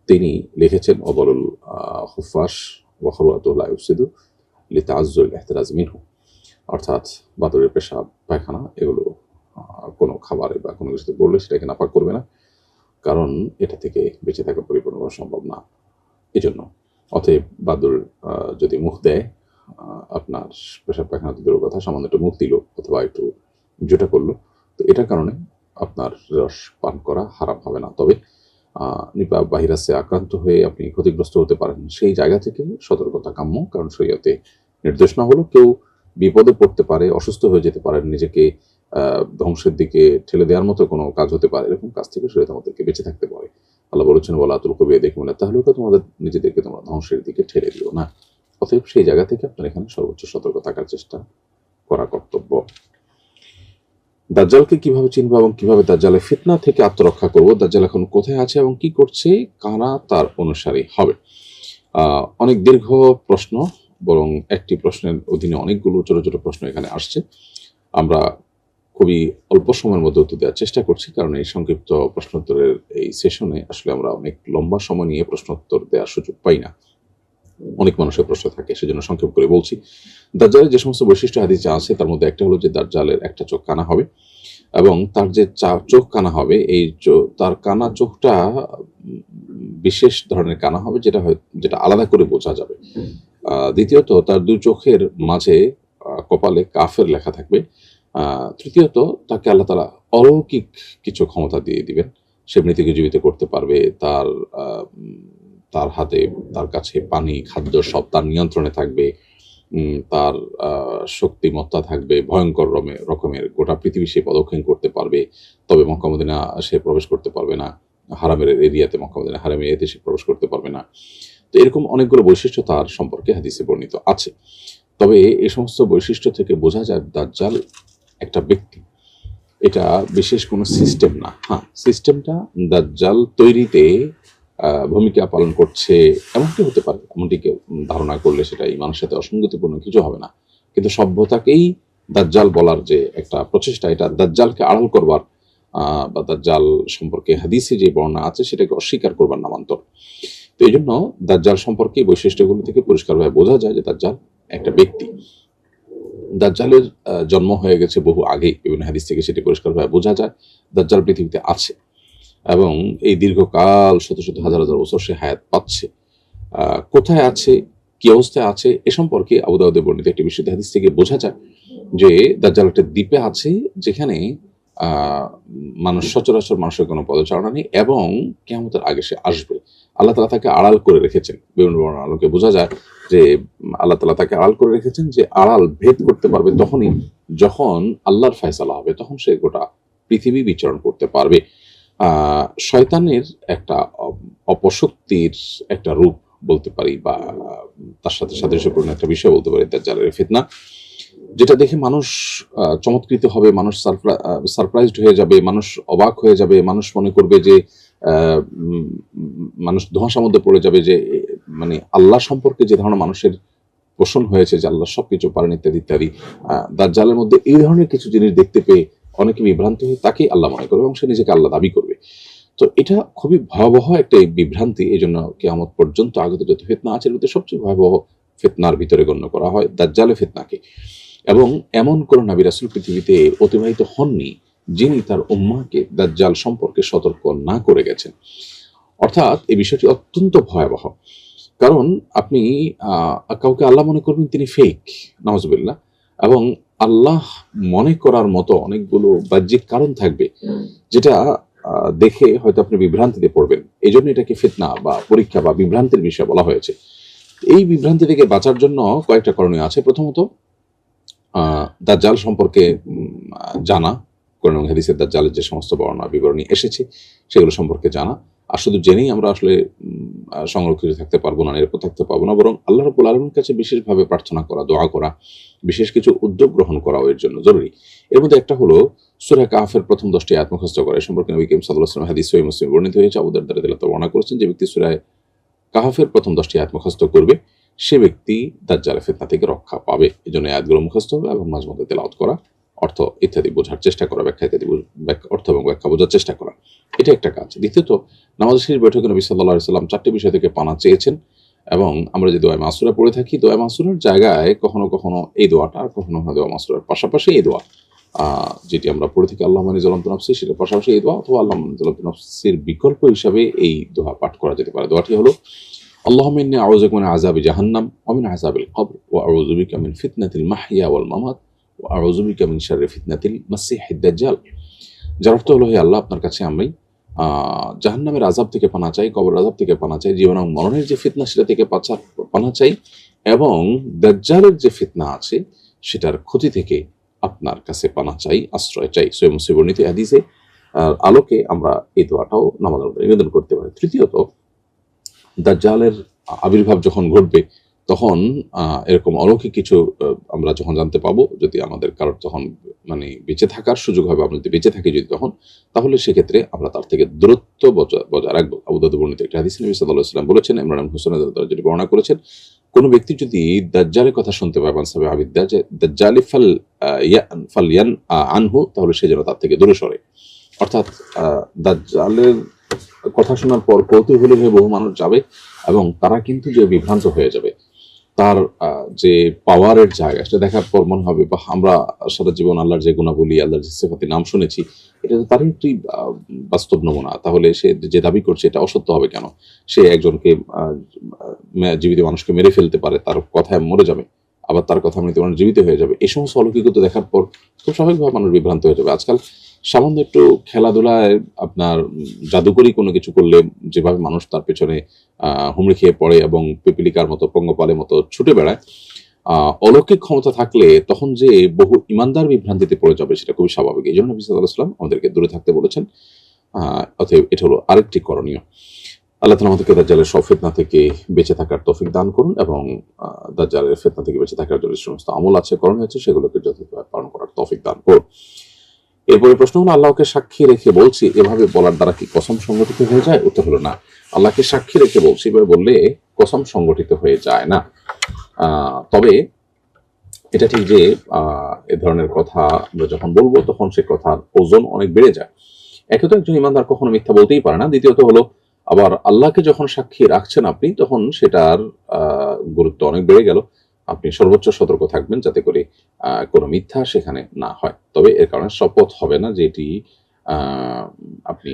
তিনি লিখেছেন অবলুল হুফাস ওয়া খলওয়াতু লা ইফসিদু লিতাআজ্জুল ইহতিরাজ মিনহু, অর্থাৎ বাদরের পেশাব পায়খানা এগুলো কোনো খাবারে বা কোনো কিছুতে পড়লে সেটাকে নাপাক করবে না, কারণ এটা থেকে বেঁচে থাকা পরিপূর্ণভাবে সম্ভব না। এজন্য অতএব বাদুর যদি মুখ দেয়, আপনার পেশাব পায়খানা তো দূরের কথা, সামান্য একটু মুখ দিল অথবা একটু জোটা করলো, তো এটার কারণে আপনার রস পান করা হারাম হবে না। তবে নিপা ভাইরাসে আক্রান্ত হয়ে আপনি ক্ষতিগ্রস্ত হতে পারেন, সেই জায়গা থেকে সতর্কতা কাম্য, কারণ শরীয়তে নির্দেশ না হলো কেউ বিপদে পড়তে পারে, অসুস্থ হয়ে যেতে পারেন, নিজেকে ধ্বংসের দিকে ঠেলে দেওয়ার মতো কোনো কাজ হতে পারে, এরকম কাজ থেকে শরীয়ত আমাদেরকে বেঁচে থাকতে পারে। আল্লাহ বলেছেন ওয়ালা তুলকু বিয়াদিকুম ইলা তাহলুকা, তোমাদের নিজেদেরকে তোমরা ধ্বংসের দিকে ঠেলে দিও না। অতএব সেই জায়গা থেকে আপনার এখানে সর্বোচ্চ সতর্ক থাকার চেষ্টা করা কর্তব্য। দাজ্জালকে কিভাবে চিনবো এবং কিভাবে দাজ্জালের ফিতনা থেকে আত্মরক্ষা করব, দাজ্জাল এখন কোথায় আছে এবং কি করছে, কারা তার অনুসারী হবে? অনেক দীর্ঘ প্রশ্ন, বরং একটি প্রশ্নের অধীনে অনেকগুলো ছোট ছোট প্রশ্ন এখানে আসছে। আমরা খুবই অল্প সময়ের মধ্যে উত্তর দেওয়ার চেষ্টা করছি, কারণ এই সংক্ষিপ্ত প্রশ্নোত্তরের এই সেশনে আসলে আমরা অনেক লম্বা সময় নিয়ে প্রশ্নোত্তর দেওয়ার সুযোগ পাই না, অনেক মানুষের প্রশ্ন থাকে, সেজন্য সংক্ষেপ করে বলছি। দাজ্জালের যে সমস্ত বৈশিষ্ট্য হাদিসে আছে তার মধ্যে একটা হলো যে দাজ্জালের একটা চোখ কানা হবে, এবং তার যে চোখ কানা হবে, এই তার কানা চোখটা বিশেষ ধরনের কানা হবে, যেটা আলাদা করে বোঝা যাবে। দ্বিতীয়ত তার দুই চোখের মাঝে কপালে কাফের লেখা থাকবে। তৃতীয়ত তাকে আল্লাহ তাআলা অলৌকিক কিছু ক্ষমতা দিয়ে দিবেন, সে মৃতকে জীবিত করতে পারবে, তার হাতে তার কাছে পানি খাদ্য সব তার নিয়ন্ত্রণে থাকবে, তার শক্তিমত্তা থাকবে ভয়ঙ্কর রকমের, গোটা পৃথিবী সে প্রদক্ষিণ করতে পারবে, তবে মক্কা মদিনা সে প্রবেশ করতে পারবে না, হারামের এরিয়াতে মক্কা মদিনা হারামের এরিয়াতে সে প্রবেশ করতে পারবে না। তো এরকম অনেকগুলো বৈশিষ্ট্য তার সম্পর্কে হাদিসে বর্ণিত আছে। তবে এই সমস্ত বৈশিষ্ট্য থেকে বোঝা যায় দাজ্জাল একটা ব্যক্তি, এটা বিশেষ কোনো সিস্টেম না। হ্যাঁ, সিস্টেমটা দাজ্জাল তৈরিতে ভূমিকা পালন করছে এমনটি হতে পারে, এমনটি কেউ ধারণা করলে সেটা ইমানের সাথে অসঙ্গতিপূর্ণ কিছু হবে না। কিন্তু সভ্যতাকেই দাজ্জাল বলার যে একটা প্রচেষ্টা, এটা দাজ্জালকে আড়াল করবার বা দাজ্জাল সম্পর্কে হাদিসে যে বর্ণনা আছে সেটাকে অস্বীকার করবার নামান্তর। তো এই জন্য দাজ্জাল সম্পর্কে বৈশিষ্ট্যগুলো থেকে পরিষ্কারভাবে বোঝা যায় যে দাজ্জাল একটা ব্যক্তি। দাজ্জালের জন্ম হয়ে গেছে বহু আগে, বিভিন্ন হাদিস থেকে সেটি পরিষ্কারভাবে বোঝা যায়। দাজ্জাল পৃথিবীতে আছে এবং এই দীর্ঘকাল শত শত হাজার হাজার বছর সে হায়াত পাচ্ছে। কোথায় আছে, কি অবস্থায় আছে, এ সম্পর্কে আবু দাউদে বর্ণিত একটি বিশুদ্ধ হাদিস থেকে বোঝা যায় যে দাজ্জাল একটা দ্বীপে আছে যেখানে মানুষ সচরাচর মানুষের কোনো পদচারণা নেই, এবং কিয়ামতের আগে সে আসবে। আল্লাহ তাআলা তাকে আড়াল করে রেখেছেন। বিভিন্ন আলোকে বোঝা যায় যে আল্লাহ তাআলা তাকে আড়াল করে রেখেছেন, যে আড়াল ভেদ করতে পারবে তখনই যখন আল্লাহর ফয়সালা হবে, তখন সে গোটা পৃথিবী বিচরণ করতে পারবে। শয়তানের একটা অপশক্তির একটা রূপ বলতে পারি, বা তার সাথে সাদৃশ্যপূর্ণ একটা বিষয় বলতে পারি দাজ্জালের ফিতনা, যেটা দেখে মানুষ চমৎকৃত হবে, মানুষ সারপ্রাইজড হয়ে যাবে, মানুষ অবাক হয়ে যাবে, মানুষ মনে করবে যে মানুষ ধোঁয়াশার মধ্যে পড়ে যাবে, যে মানে আল্লাহ সম্পর্কে যে ধরনের মানুষের পোষণ হয়েছে যে আল্লাহ সবকিছু পারেন ইত্যাদি ইত্যাদি, দাজ্জালের মধ্যে এই ধরনের কিছু জিনিস দেখতে পেয়ে অনেকে বিভ্রান্ত হয়ে তাকেই আল্লাহ মনে করবে এবং সে নিজেকে আল্লাহ দাবি করবে। তো এটা খুবই ভয়াবহ একটা বিভ্রান্তি। এই জন্য কিয়ামত পর্যন্ত আগত যত ফিতনা আছে এর মধ্যে সবচেয়ে ভয়াবহ ফিতনার ভিতরে গণ্য করা হয় দাজ্জালের ফিতনাকে। এবং এমন কোন নবী রাসূল পৃথিবীতে অতিবাহিত হননি যিনি তার উম্মাহকে দাজ্জাল সম্পর্কে সতর্ক না করে গেছেন। অর্থাৎ এই বিষয়টি অত্যন্ত ভয়াবহ, কারণ আপনি কাউকে আল্লাহ মনে করবেন তিনি ফেক, নাউজুবিল্লাহ, এবং আল্লাহ মনে করার মতো অনেকগুলো বাহ্যিক কারণ থাকবে যেটা দেখে হয়তো আপনি বিভ্রান্তিতে পড়বেন। এই জন্য এটাকে ফিতনা বা পরীক্ষা বা বিভ্রান্তির বিষয় বলা হয়েছে। এই বিভ্রান্তি থেকে বাঁচার জন্য কয়েকটা করণীয় আছে। প্রথমত দাজ্জাল সম্পর্কে জানা, কোরআন এবং হাদিসে দাজ্জালের যে সমস্ত বর্ণনা বিবরণী এসেছে সেগুলো সম্পর্কে জানা। আর শুধু জেনেই আমরা আসলে সংরক্ষিত থাকতে পারবো না, নিরাপদ থাকতে পারবো না, বরং আল্লাহ রাব্বুল আলামিনের কাছে বিশেষভাবে প্রার্থনা করা, দোয়া করা, বিশেষ কিছু উদ্যোগ গ্রহণ করা এর জন্য জরুরি। এর মধ্যে একটা হলো সূরা কাহফের প্রথম 10টি আয়াত মুখস্থ করা। সম্পর্কে নবী করিম সাল্লাল্লাহু আলাইহি ওয়াসাল্লাম হাদিস সহিহ মুসলিম বর্ণিত হয়েছে। আবু দারদা রাদিয়াল্লাহু তাআলা বর্ণনা করেছেন যে ব্যক্তি সূরা কাহফের প্রথম 10টি আয়াত মুখস্থ করবে সে ব্যক্তি দাজ্জালের ফিতনা থেকে রক্ষা পাবে। এই জন্য আয়াতগুলো মুখস্থ হবে এবং মাঝে মধ্যে তেলাওয়াত করা, অর্থ ইত্যাদি বোঝার চেষ্টা করা, ব্যাখ্যা ইত্যাদি অর্থ এবং ব্যাখ্যা বোঝার চেষ্টা করা, এটা একটা কাজ। দ্বিতীয়ত, নামাজ শেষ বৈঠকে নবী সাল্লাল্লাহু আলাইহি সাল্লাম 4টি বিষয় থেকে পানা চেয়েছেন, এবং আমরা যে দোয়া মাসুরা পড়ে থাকি, দোয়া মাসুরার জায়গায় কখনো কখনো এই দোয়াটা, আর কখনো কখনো দোয়া মাসুরার পাশাপাশি এই দোয়া যেটি আমরা পড়ে থাকি আল্লাহুম্মা ইন্নী যালামতু নাফসি, সেটার পাশাপাশি এই দোয়া, অথবা আল্লাহুম্মা ইন্নী যালামতু নাফসির বিকল্প হিসাবে এই দোয়া পাঠ করা যেতে পারে। দোয়াটি হলো আল্লাহুম্মা ইন্নী আউযু বিকা মিন আযাবি জাহান্নাম ওয়া মিন আযাবিল কবর ওয়া আউযু বিকা মিন ফিতনাতিল মাহইয়া ওয়াল মামাত ওয়া আউযু বিকা মিন শাররি ফিতনাতিল মাসিহিদ দাজ্জাল। যার অর্থ হলো, হে আল্লাহ, আপনার কাছে আমি জাহান্নামের আযাব থেকে পানা চাই, কবরের আযাব থেকে পানা চাই, জীবন এবং মরণের যে ফিতনা সেটা থেকে পানা চাই, এবং দাজ্জালের যে ফিতনা আছে সেটার ক্ষতি থেকে আপনার কাছে পানা চাই, আশ্রয় চাই। সহিহ মুসলিম বর্ণিত হাদিসে আলোকে আমরা এই দোয়াটাও নামাজের মধ্যে নিবেদন করতে পারি। তৃতীয়ত, দাজ্জালের আবির্ভাব যখন ঘটবে তখন এরকম অলৌকিক কিছু আমরা যখন জানতে পাবো, যদি আমাদের কারোর তখন মানে বেঁচে থাকার সুযোগ হবে, আমরা যদি বেঁচে থাকি যদি তখন, তাহলে সেক্ষেত্রে আমরা তার থেকে দূরত্ব বজায় রাখবো। আবু দাউদ বর্ণিত একটা হাদিসে নবী সাল্লাল্লাহু আলাইহি ওয়াসাল্লাম বলেছেন, ইমরান ইবনে হুসাইন রাদিয়াল্লাহু আনহু বর্ণনা করেছেন, কোন ব্যক্তি যদি দাজ্জালের কথা শুনতে পায়, মানসাবে আবিদ দাজ্জালি ফালয়ান আনহু, তাহলে সে যেন তার থেকে দূরে সরে। অর্থাৎ দাজ্জালের কথা শোনার পর কৌতূহলী হয়ে বহু মানুষ যাবে, এবং তারা কিন্তু যে বিভ্রান্ত হয়ে যাবে, তার যে পাওয়ারের জায়গা সেটা দেখার পর মনে হবে, বা আমরা সারা জীবন আল্লাহর যে গুণাবলী, আল্লাহর যে সিফাতের নাম শুনেছি, এটা তো তারই একটি বাস্তব নমুনা। তাহলে সে যে দাবি করছে এটা অসত্য হবে কেন? সে একজনকে জীবিত মানুষকে মেরে ফেলতে পারে, তার কথায় মরে যাবে, আবার তার কথা মৃত মানুষ জীবিত হয়ে যাবে। এই সমস্ত অলৌকিকতা দেখার পর খুব স্বাভাবিকভাবে মানুষ বিভ্রান্ত হয়ে যাবে। আজকাল সামান্য একটু খেলাধুলায় আপনার জাদুকরি কোনো কিছু করলে যেভাবে মানুষ তার পেছনে হুমড়ি খেয়ে পড়ে এবং পিপিলিকার মতো, পঙ্গপালের মতো ছুটে বেড়ায়, অলৌকিক ক্ষমতা থাকলে তখন যে বহু ইমানদার বিভ্রান্তিতে পড়ে যাবে সেটা খুবই স্বাভাবিক। এই জন্য নবী সাল্লাল্লাহু আলাইহি ওয়াসাল্লাম আমাদেরকে দূরে থাকতে বলেছেন। অতএব এটা হলো আরেকটি করণীয়। আল্লাহ তাআলা আমাদেরকে দাজ্জালের সব ফিতনা থেকে বেঁচে থাকার তৌফিক দান করুন, এবং দাজ্জালের ফিতনা থেকে বেঁচে থাকার জন্য সমস্ত আমল আছে, করণীয় আছে, সেগুলোকে যথাযথভাবে পালন করার তৌফিক দান করুন। এরপরে প্রশ্ন হলো, আল্লাহকে সাক্ষী রেখে বলছি, এভাবে বলার দ্বারা কি কসম সংগঠিত হয়ে যায়? উত্তর হলো না। আল্লাহকে সাক্ষী রেখে বলছি এভাবে বললে কসম সংগঠিত হয়ে যায় না। তবে এটা ঠিক যে এ ধরনের কথা আমরা যখন বলবো তখন সে কথার ওজন অনেক বেড়ে যায়। একে তো একজন ইমানদার কখনো মিথ্যা বলতেই পারে না, দ্বিতীয়ত হলো আবার আল্লাহকে যখন সাক্ষী রাখছেন আপনি, তখন সেটার গুরুত্ব অনেক বেড়ে গেল। আপনি সর্বোচ্চ সতর্ক থাকবেন যাতে করে কোনো মিথ্যা সেখানে না হয়। তবে এর কারণে শপথ হবে না, যে এটি আপনি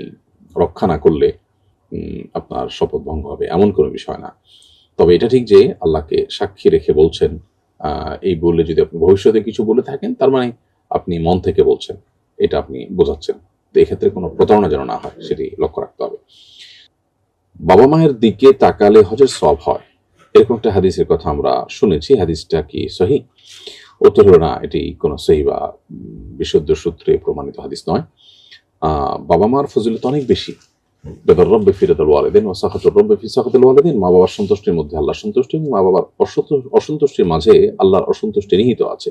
রক্ষা না করলে আপনার শপথ ভঙ্গ হবে, এমন কোনো বিষয় না। তবে এটা ঠিক যে আল্লাহকে সাক্ষী রেখে বলছেন, এই বললে যদি আপনি ভবিষ্যতে কিছু বলে থাকেন, তার মানে আপনি মন থেকে বলছেন, এটা আপনি বোঝাচ্ছেন। তো এক্ষেত্রে কোনো প্রতারণা যেন না হয় সেটি লক্ষ্য রাখতে হবে। বাবা মায়ের দিকে তাকালে হজের সওয়াব হয়, এরকম একটা হাদিসের কথা আমরা শুনেছি। হাদিসটা কি সহিহ? উত্তর হলো না, এটি কোনো সহিহ বা বিশুদ্ধ সূত্রে প্রমাণিত হাদিস নয়। বাবা মার ফজিলত অনেক বেশি। রিদার রাব্বি ফি রিদাল ওয়ালিদাইন ওয়া সাখাতুর রাব্বি ফি সাখাতিল ওয়ালিদাইন। মা বাবার সন্তুষ্টির মধ্যে আল্লাহর সন্তুষ্টি, এবং মা বাবার অসন্তুষ্টির মাঝে আল্লাহর অসন্তুষ্টি নিহিত আছে।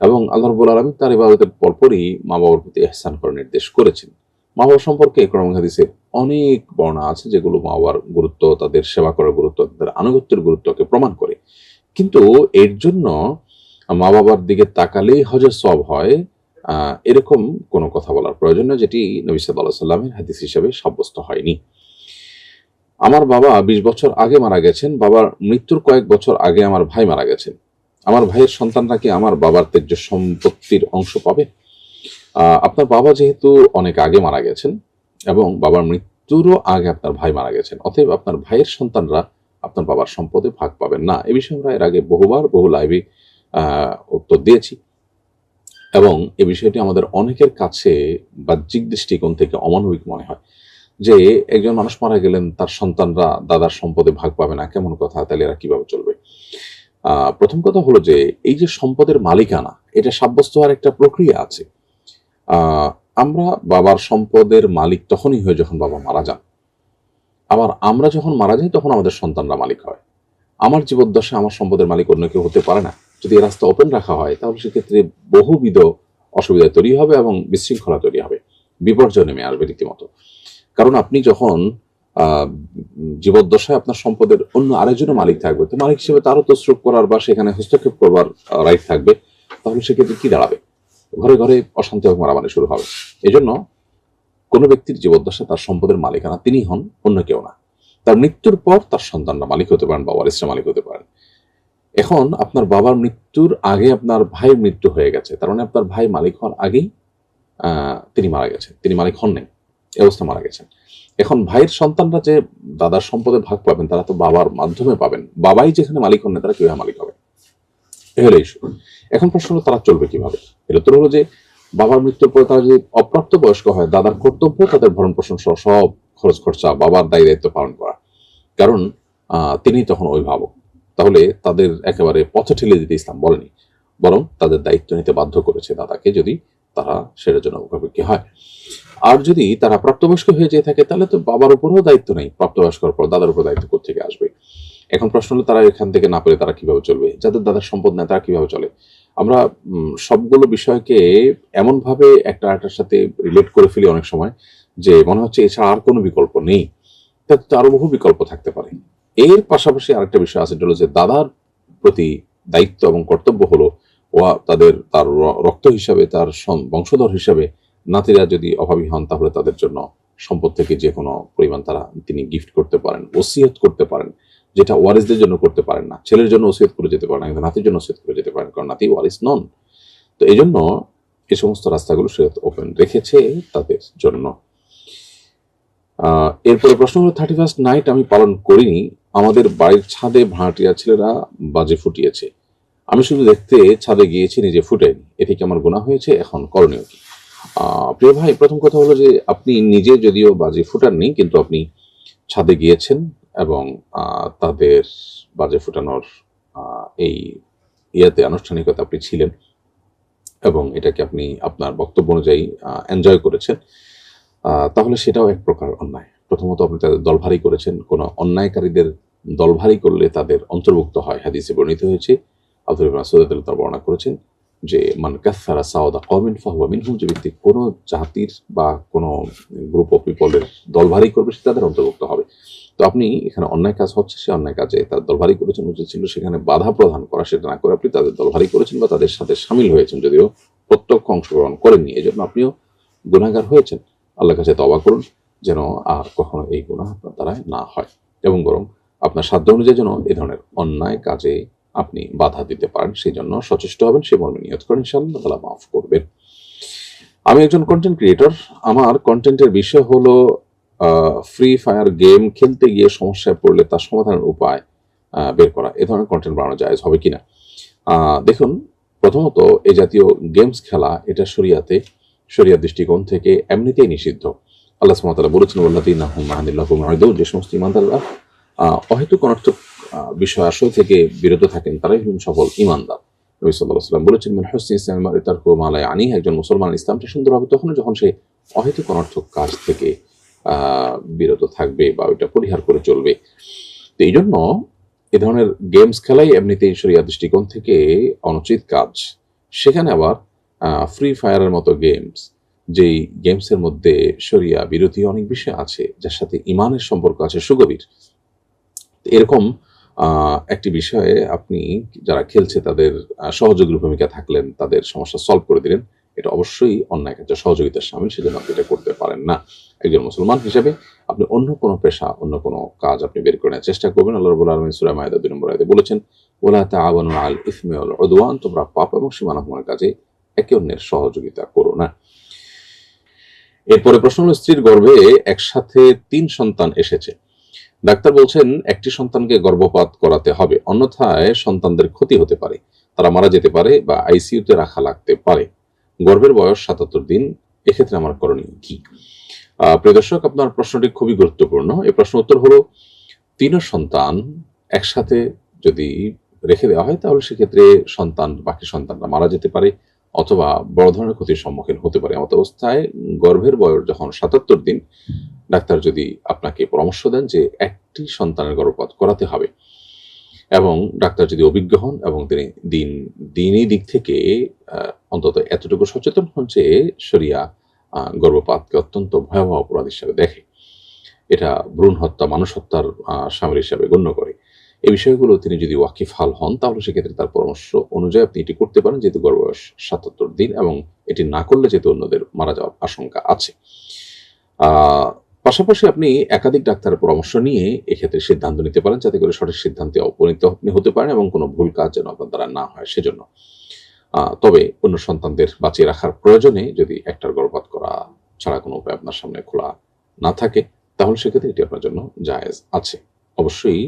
এবং আল্লাহ রাব্বুল আলামিন তার ইবাদতের পরপরই মা বাবার প্রতি ইহসান করার নির্দেশ করেছেন। মা বাবার সম্পর্কে কোরআন হাদিসে অনেক বর্ণনা আছে যেগুলো মা বাবার গুরুত্ব, তাদের সেবা করার গুরুত্ব, তাদের আনুগত্যের গুরুত্বকে প্রমাণ করে। কিন্তু এর জন্য মা বাবার দিকে তাকালেই হজের সওয়াব হয়, এরকম কোনো কথা বলার প্রয়োজন নয়, যেটি নবী সাল্লাল্লাহু আলাইহি ওয়াসাল্লামের হাদিস হিসেবে সাব্যস্ত হয়নি। আমার বাবা 20 বছর আগে মারা গেছেন। বাবার মৃত্যুর কয়েক বছর আগে আমার ভাই মারা গেছেন। আমার ভাইয়ের সন্তানরা কি আমার বাবার ত্যায্য সম্পত্তির অংশ পাবে? আপনার বাবা যেহেতু অনেক আগে মারা গেছেন এবং বাবার মৃত্যুরও আগে আপনার ভাই মারা গেছেন, অতএব আপনার ভাইয়ের সন্তানরা আপনার বাবার সম্পদে ভাগ পাবেন না। এ বিষয়ে আমরা এর আগে বহু লাইভে উত্তর দিয়েছি, এবং এ বিষয়টি আমাদের অনেকের কাছে বাহ্যিক দৃষ্টিকোণ থেকে অমানবিক মনে হয়, যে একজন মানুষ মারা গেলেন, তার সন্তানরা দাদার সম্পদে ভাগ পাবে না, কেমন কথা, তাহলে এরা কিভাবে চলবে? প্রথম কথা হলো যে এই যে সম্পদের মালিকানা, এটা সাব্যস্ত হওয়ার একটা প্রক্রিয়া আছে। আমরা বাবার সম্পদের মালিক তখনই হয় যখন বাবা মারা যান। আবার আমরা যখন মারা যাই তখন আমাদের সন্তানরা মালিক হয়। আমার জীবদ্দশায় আমার সম্পদের মালিক অন্য কেউ হতে পারে না। যদি এই রাস্তা ওপেন রাখা হয় তাহলে সেক্ষেত্রে বহুবিধ অসুবিধা তৈরি হবে এবং বিশৃঙ্খলা তৈরি হবে, বিপর্যয় নেমে আসবে রীতিমতো। কারণ আপনি যখন জীবদ্দশায় আপনার সম্পদের অন্য আরেকজনের মালিক থাকবে, তো মালিক হিসেবে তারও তসরুপ করার বা সেখানে হস্তক্ষেপ করবার রাইট থাকবে, তাহলে সেক্ষেত্রে কি দাঁড়াবে? ঘরে ঘরে অশান্তি এবং মারামারি শুরু হবে। এই জন্য কোনো ব্যক্তির জীবদ্দশায় তার সম্পদের মালিকানা তিনি হন, অন্য কেউ না। তার মৃত্যুর পর তার সন্তানরা মালিক হতে পারেন বা ওয়ারিসরা মালিক হতে পারেন। এখন আপনার বাবার মৃত্যুর আগে আপনার ভাইয়ের মৃত্যু হয়ে গেছে, তার মানে আপনার ভাই মালিক হওয়ার আগেই তিনি মারা গেছেন, তিনি মালিক হন নাই, এই অবস্থা মারা গেছেন। এখন ভাইয়ের সন্তানরা যে দাদার সম্পদের ভাগ পাবেন, তারা তো বাবার মাধ্যমে পাবেন, বাবাই যেখানে মালিক হন না, তারা কিভাবে মালিক হবে? এ হলো ইস্যু। এখন প্রশ্ন হলো তারা চলবে কিভাবে? এর উত্তর হলো যে বাবার মৃত্যুর পরে তারা যদি অপ্রাপ্ত বয়স্ক হয়, দাদার কর্তব্য তাদের ভরণ পোষণ সহ সব খরচ খরচা বাবার দায়িত্ব পালন করা, কারণ তিনি তখন অভিভাবক। তাহলে তাদের একেবারে পথে ঠেলে দিতে ইসলাম বলেনি, বরং তাদের দায়িত্ব নিতে বাধ্য করেছে দাদাকে, যদি তারা সেটার জন্য মুখাপেক্ষি হয়। আর যদি তারা প্রাপ্তবয়স্ক হয়ে যেয়ে থাকে, তাহলে তো বাবার উপরেও দায়িত্ব নেই, প্রাপ্তবয়স্কর পর দাদার উপর দায়িত্ব কোত্থেকে আসবে? এখন প্রশ্ন হলো তারা এখান থেকে না পেলে তারা কিভাবে চলবে? যাদের দাদার সম্পদ নেই তারা কিভাবে চলে? আমরা সবগুলো বিষয়কে এমন ভাবে একটা আরেকটার সাথে রিলেট করে ফেলি অনেক সময়, যে মনে হচ্ছে এছাড়া আর কোনো বিকল্প নেই। তো আরো বহু বিকল্প থাকতে পারে। এর পাশাপাশি আরেকটা বিষয় আছে, হলো যে দাদার প্রতি দায়িত্ব এবং কর্তব্য হলো তার রক্ত হিসাবে, তার বংশধর হিসাবে নাতিরা যদি অভাবী হন, তাহলে তাদের জন্য সম্পদ থেকে যে কোনো পরিমাণ তিনি গিফট করতে পারেন, ওসিয়ত করতে পারেন, যেটা ওয়ারিসদের জন্য করতে পারেন না। ছেলের জন্য ওসিয়ত করে যেতে পারেন না, কিন্তু নাতির জন্য ওসিয়ত করে যেতে পারেন, কারণ নাতি ওয়ারিস নন। তো এই জন্য এই সমস্ত রাস্তাগুলো শরীয়ত ওপেন রেখেছে তাদের জন্য। এরপরে প্রশ্ন হলো, 31st নাইট আমি পালন করিনি, আমাদের বাড়ির ছাদে ভাড়াটিয়া ছেলেরা বাজে ফুটিয়েছে, আমি শুধু দেখতে ছাদে গিয়েছি, নিজে ফুটাইনি, এতে কি আমার গুনাহ হয়েছে? এখন করণীয় কি? প্রিয় ভাই, প্রথম কথা হলো যে আপনি নিজে যদিও বাজি ফুটাননি, কিন্তু আপনি ছাদে গিয়েছেন এবং তাদের বাজে ফুটানোর এই আনুষ্ঠানিকতা আপনি ছিলেন, এবং এটাকে আপনি আপনার বক্তব্য অনুযায়ী এনজয় করেছেন, তাহলে সেটাও এক প্রকার অন্যায়। প্রথমত আপনি তাদের দলভারী করেছেন। কোনো অন্যায়কারীদের দলভারী করলে তাদের অন্তর্ভুক্ত হয়। হাদিসে বর্ণিত হয়েছে, আব্দুল ইবনে মাসউদ রাদিয়াল্লাহু বর্ণনা করেছেন যে মান কাসসারা সাওদা কওমিন ফাহুয়া মিনহুম, যে ব্যক্তি কোনো জাতির বা কোনো গ্রুপ অফ পিপলের দলভারী করবে, সে তাদের অন্তর্ভুক্ত হবে। তো আপনি এখানে অন্যায় কাজ হচ্ছে, সে অন্যায় কাজে তার দলভারী করেছেন, উচিত ছিল সেখানে বাধা প্রদান করা, সেটা না করে আপনি তাদের দলভারী করেছেন বা তাদের সাথে সামিল হয়েছেন, যদিও প্রত্যক্ষ অংশগ্রহণ করেননি। এই জন্য আপনিও গুনাহগার হয়েছেন। আল্লাহর কাছে তওবা করুন, যেন আর কখনো এই গুনাহ আপনার দ্বারা না হয়, এবং বরং আপনার সাধ্য অনুযায়ী যেন এ ধরনের অন্যায় কাজে আপনি বাধা দিতে পারেন, সেই জন্য সচেষ্ট হবেন, সে মর্মে নিয়ত করেন, ইনশাআল্লাহ তাআলা মাফ করবেন। আমি একজন কন্টেন্ট ক্রিয়েটর, আমার কন্টেন্টের বিষয় হলো ফ্রি ফায়ার গেম খেলতে গিয়ে সমস্যায় পড়লে তার সমাধানের উপায় বের করা। এ ধরনের কন্টেন্ট বানানো জায়েজ হবে কিনা? দেখুন, প্রথমত এই জাতীয় গেমস খেলা এটা শরিয়া দৃষ্টিকোণ থেকে এমনিতেই নিষিদ্ধ। আল্লাহ সুবহানাহু ওয়া তাআলা বলেছেন, ওয়াল্লাযীনা হুম আনিল লাহু মুরিদুন, যে সমস্ত ঈমানদাররা অহেতুক অনর্থক বিষয় আশয় থেকে বিরত থাকেন, তারাই হলেন সফল ঈমানদার। নবী সাল্লাল্লাহু আলাইহি ওয়াসাল্লাম বলেছেন, মিন হুসনি ইসলামিল মারই তারকু মা লা ইয়ানিহি, একজন মুসলমান ইসলামটা সুন্দর হবে তখন যখন সে অহেতুক অনর্থক কাজ থেকে বিরত থাকবে বা ওইটা পরিহার করে চলবে। তো এই জন্য এ ধরনের গেমস খেলাই এমনিতেই শরিয়া দৃষ্টিকোণ থেকে অনুচিত কাজ। সেখানে আবার ফ্রি ফায়ারের মতো গেমস, যেই গেমসের মধ্যে শরিয়া বিরোধী অনেক বিষয় আছে, যার সাথে ইমানের সম্পর্ক আছে সুগভীর, এরকম একটি বিষয়ে আপনি যারা খেলছে তাদের সহযোগীর ভূমিকা থাকলেন, তাদের সমস্যা সলভ করে দিলেন, এটা অবশ্যই অন্যায় কাজে সহযোগিতার শামিল, সেজন্য আপনি এটা করতে পারেন না। একজন মুসলমান হিসেবে আপনি অন্য কোনো পেশা, অন্য কোনো কাজ আপনি বের করে নেওয়ার চেষ্টা করবেন। আল্লাহ রাব্বুল আলামিন সূরা মায়েদা 2 নম্বর আয়াতে বলেছেন, ওয়ালা তাআওয়ানু আলাল ইসমি ওয়াল উদওয়ান, তোমরা পাপ এবং সীমালঙ্ঘনের কাজে একে অন্যের সহযোগিতা করো না। এরপরে প্রশ্ন হলো, স্ত্রীর গর্ভে একসাথে 3 সন্তান এসেছে, ডাক্তার বলছেন একটি সন্তানকে গর্ভপাত করাতে হবে, অন্যথায় সন্তানদের ক্ষতি হতে পারে, তারা মারা যেতে পারে বা আইসিইউতে রাখা লাগতে পারে, গর্ভের বয়স 77 দিন, এক্ষেত্রে আমার করণীয় কি? প্রিয় দর্শক, আপনার প্রশ্নটি খুবই গুরুত্বপূর্ণ। এই প্রশ্ন উত্তর হলো, 3 সন্তান একসাথে যদি রেখে দেওয়া হয়, তাহলে সেক্ষেত্রে বাকি সন্তানরা মারা যেতে পারে অথবা বড় ধরনের ক্ষতির সম্মুখীন হতে পারে। এমত অবস্থায় গর্ভের বয়স যখন 77 দিন, ডাক্তার যদি আপনাকে পরামর্শ দেন যে একটি সন্তানের গর্ভপাত করাতে হবে, এবং ডাক্তার যদি অভিজ্ঞ হন এবং তিনি দিনই দিক থেকে অন্তত এতটুকু সচেতন হন যে শরিয়া গর্ভপাতকে অত্যন্ত ভয়াবহ অপরাধ হিসেবে দেখে, এটা ভ্রূণ হত্যা, মানুষ হত্যার শামিল হিসাবে গণ্য করে। এই বিষয়গুলো তিনি যদি ওয়াকিফহাল হন তাহলে সেক্ষেত্রে তার পরামর্শ অনুযায়ী আপনি এটি করতে পারেন, যেহেতু গর্ভবয়স ৭৭ দিন এবং এটি না করলে যেহেতু অন্যদের মারা যাওয়ার আশঙ্কা আছে। পাশাপাশি আপনি একাধিক ডাক্তারের পরামর্শ নিয়ে এক্ষেত্রে সিদ্ধান্ত নিতে পারেন, যাতে করে সঠিক সিদ্ধান্তে উপনীত আপনি হতে পারেন এবং কোনো ভুল কাজ যেন আপনার দ্বারা না হয় সেজন্য। তবে অন্য সন্তানদের বাঁচিয়ে রাখার প্রয়োজনে যদি একটার গর্ভপাত করা ছাড়া কোনো উপায় আপনার সামনে খোলা না থাকে তাহলে সেক্ষেত্রে এটি আপনার জন্য জায়েজ আছে। অবশ্যই